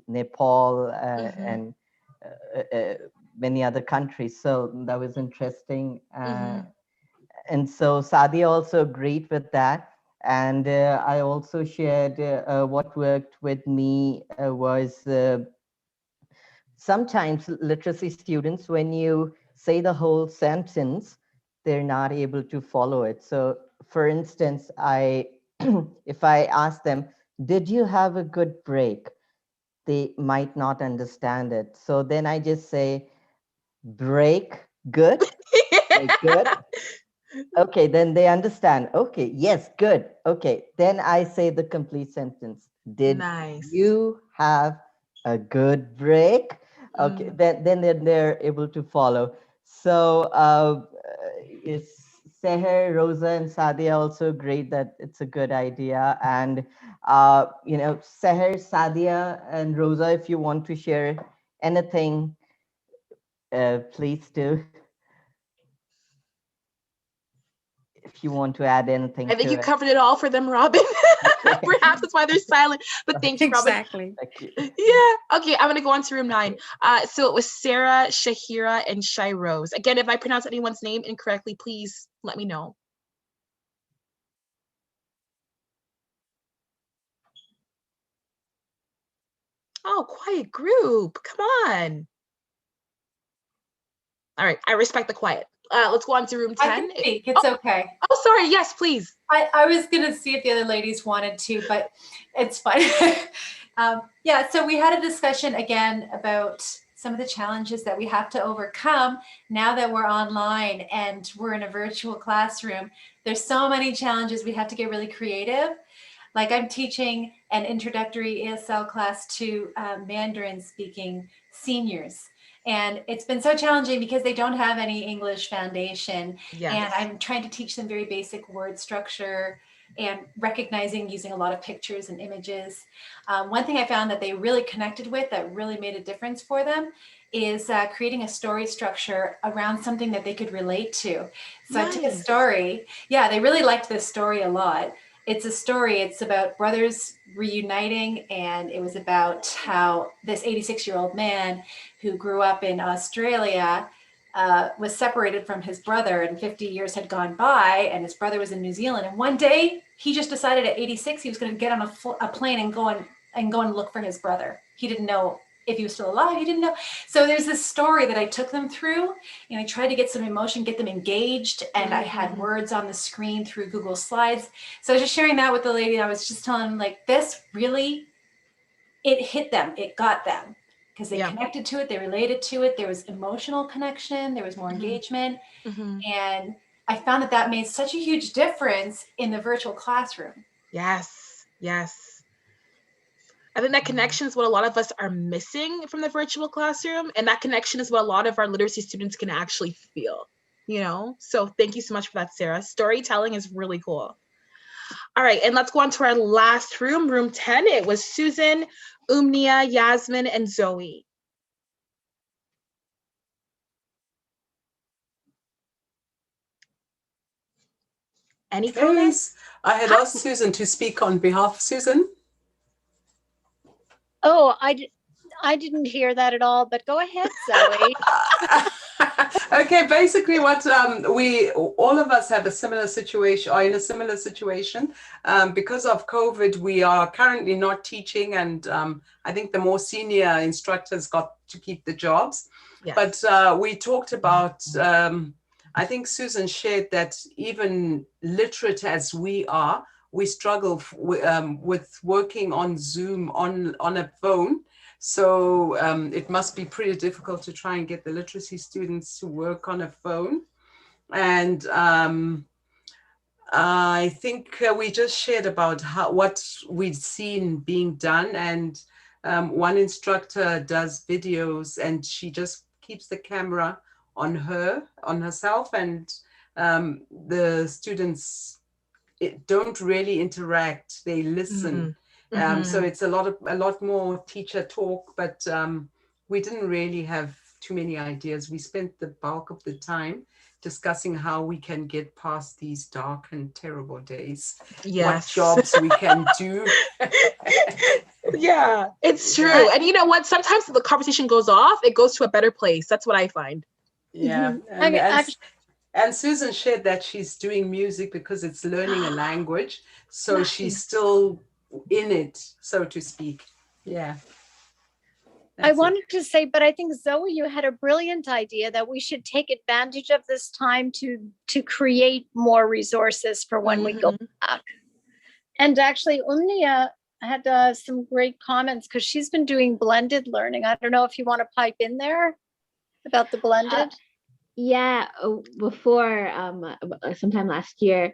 Speaker 8: Nepal, and many other countries. So that was interesting. And so Sadia also agreed with that. And I also shared what worked with me was sometimes literacy students, when you say the whole sentence, they're not able to follow it. So for instance, if I ask them, did you have a good break? They might not understand it. So then I just say, break, good, break, good. Okay, then they understand. Okay, yes, good. Okay, then I say the complete sentence. Did you have a good break? Okay, then they're able to follow. So Seher, Rosa, and Sadia also agreed that it's a good idea. And Seher, Sadia, and Rosa, if you want to share anything, please do. If you want to add anything.
Speaker 3: I think you covered it all for them, Robin. Perhaps that's why they're silent. But thank you, Robin.
Speaker 12: Exactly.
Speaker 3: Thank you. Yeah. Okay, I'm gonna go on to room 9. So it was Sarah, Shahira, and Shai Rose. Again, if I pronounce anyone's name incorrectly, please let me know. Oh, quiet group. Come on. All right, I respect the quiet. Let's go on to room 10.
Speaker 15: I can speak. It's okay.
Speaker 3: Oh, sorry. Yes, please.
Speaker 15: I was going to see if the other ladies wanted to, but it's fine. Yeah, so we had a discussion again about some of the challenges that we have to overcome now that we're online and we're in a virtual classroom. There's so many challenges. We have to get really creative. Like I'm teaching an introductory ESL class to Mandarin speaking seniors. And it's been so challenging because they don't have any English foundation.
Speaker 3: Yes.
Speaker 15: And I'm trying to teach them very basic word structure and recognizing using a lot of pictures and images. One thing I found that they really connected with that really made a difference for them is creating a story structure around something that they could relate to. So I took a story. Yeah, they really liked this story a lot. It's a story, it's about brothers reuniting, and it was about how this 86-year-old man who grew up in Australia was separated from his brother, and 50 years had gone by, and his brother was in New Zealand. And one day he just decided at 86 he was going to get on a plane and go and look for his brother. He didn't know if he was still alive. He didn't know. So there's this story that I took them through, and I tried to get some emotion, get them engaged, and I had words on the screen through Google Slides. So I was just sharing that with the lady. I was just telling them, like, this really, it hit them, it got them, because they connected to it, they related to it, there was emotional connection, there was more engagement, and I found that that made such a huge difference in the virtual classroom.
Speaker 3: Yes, yes. I think that connection is what a lot of us are missing from the virtual classroom. And that connection is what a lot of our literacy students can actually feel, So thank you so much for that, Sarah. Storytelling is really cool. All right, and let's go on to our last room, room 10. It was Susan, Umnia, Yasmin, and Zoe. Any comments?
Speaker 16: I had asked Susan to speak on behalf. Susan?
Speaker 7: Oh, I didn't hear that at all, but go ahead, Zoe.
Speaker 16: Okay, basically what all of us have a similar situation, are in a similar situation. Because of COVID, we are currently not teaching, and I think the more senior instructors got to keep the jobs.
Speaker 3: Yes.
Speaker 16: But we talked about, I think Susan shared that even literate as we are, we struggle with working on Zoom on a phone. So it must be pretty difficult to try and get the literacy students to work on a phone. And I think we just shared about what we'd seen being done. And one instructor does videos, and she just keeps the camera on herself, and the students don't really interact, they listen. So it's a lot more teacher talk, but we didn't really have too many ideas. We spent the bulk of the time discussing how we can get past these dark and terrible days.
Speaker 3: Yes.
Speaker 16: What jobs we can do.
Speaker 3: Yeah, it's true. And you know what? Sometimes the conversation goes off, it goes to a better place. That's what I find.
Speaker 16: Yeah. And Susan shared that she's doing music because it's learning a language. So she's still in it, so to speak. Yeah.
Speaker 7: I wanted to say, but I think Zoe, you had a brilliant idea that we should take advantage of this time to create more resources for when we go back. And actually, Umnia had some great comments because she's been doing blended learning. I don't know if you want to pipe in there about the blended.
Speaker 17: Yeah, before sometime last year,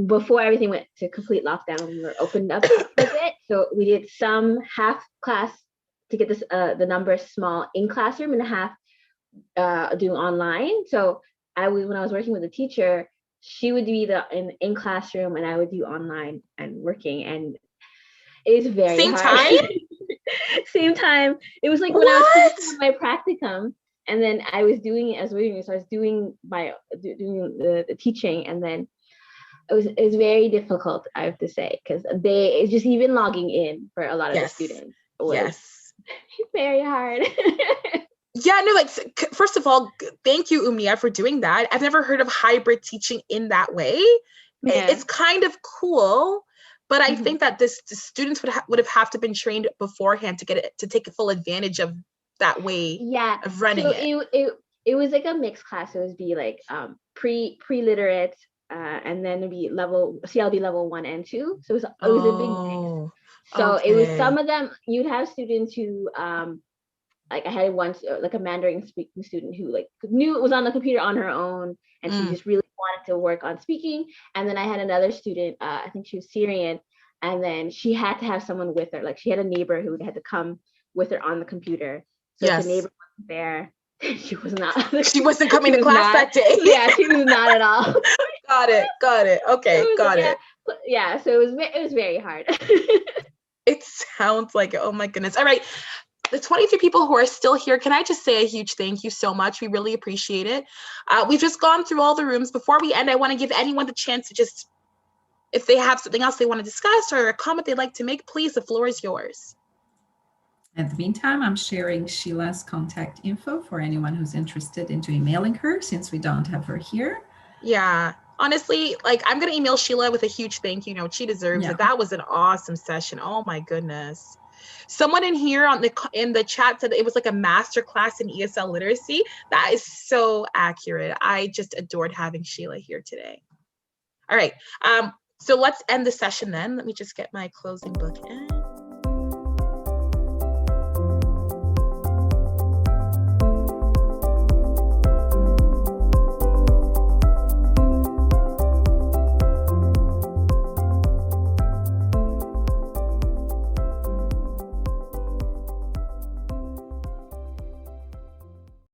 Speaker 17: before everything went to complete lockdown, we were opened up a bit. So we did some half class to get this the numbers small in classroom and half doing online. So when I was working with a teacher, she would be in classroom and I would do online and working, and it was very
Speaker 3: Same
Speaker 17: hard.
Speaker 3: time?
Speaker 17: Same time. It was like when I was finishing my practicum. And then I was doing it as reading, so I was doing the teaching, and then it was very difficult, I have to say, because it's just even logging in for a lot of the students was very hard.
Speaker 3: Yeah, no, like, first of all, thank you, Umnia, for doing that. I've never heard of hybrid teaching in that way. Yeah. It's kind of cool, but I think that the students would have to been trained beforehand to take full advantage of that way of running
Speaker 17: it was like a mixed class. It would be like pre-literate and then it'd be CLB level 1 and 2. So it was a big mix. So it was some of them, you'd have students who like I had once like a Mandarin speaking student who like knew it was on the computer on her own, and she just really wanted to work on speaking. And then I had another student, I think she was Syrian, and then she had to have someone with her. Like she had a neighbor who had to come with her on the computer. So if the neighbor wasn't there, she was not.
Speaker 3: She wasn't coming to class that day.
Speaker 17: Yeah, she was not at all.
Speaker 3: Got it. Okay, got it.
Speaker 17: Yeah, so it was very hard.
Speaker 3: It sounds like it. Oh my goodness. All right. The 23 people who are still here, can I just say a huge thank you so much? We really appreciate it. We've just gone through all the rooms. Before we end, I want to give anyone the chance to just, if they have something else they want to discuss or a comment they'd like to make, please, the floor is yours.
Speaker 1: In the meantime, I'm sharing Sheila's contact info for anyone who's interested into emailing her, since we don't have her here.
Speaker 3: Yeah, honestly, like I'm going to email Sheila with a huge thank you note. She deserves it. That was an awesome session. Oh my goodness. Someone in here in the chat said it was like a master class in ESL literacy. That is so accurate. I just adored having Sheila here today. All right. So let's end the session then. Let me just get my closing book in.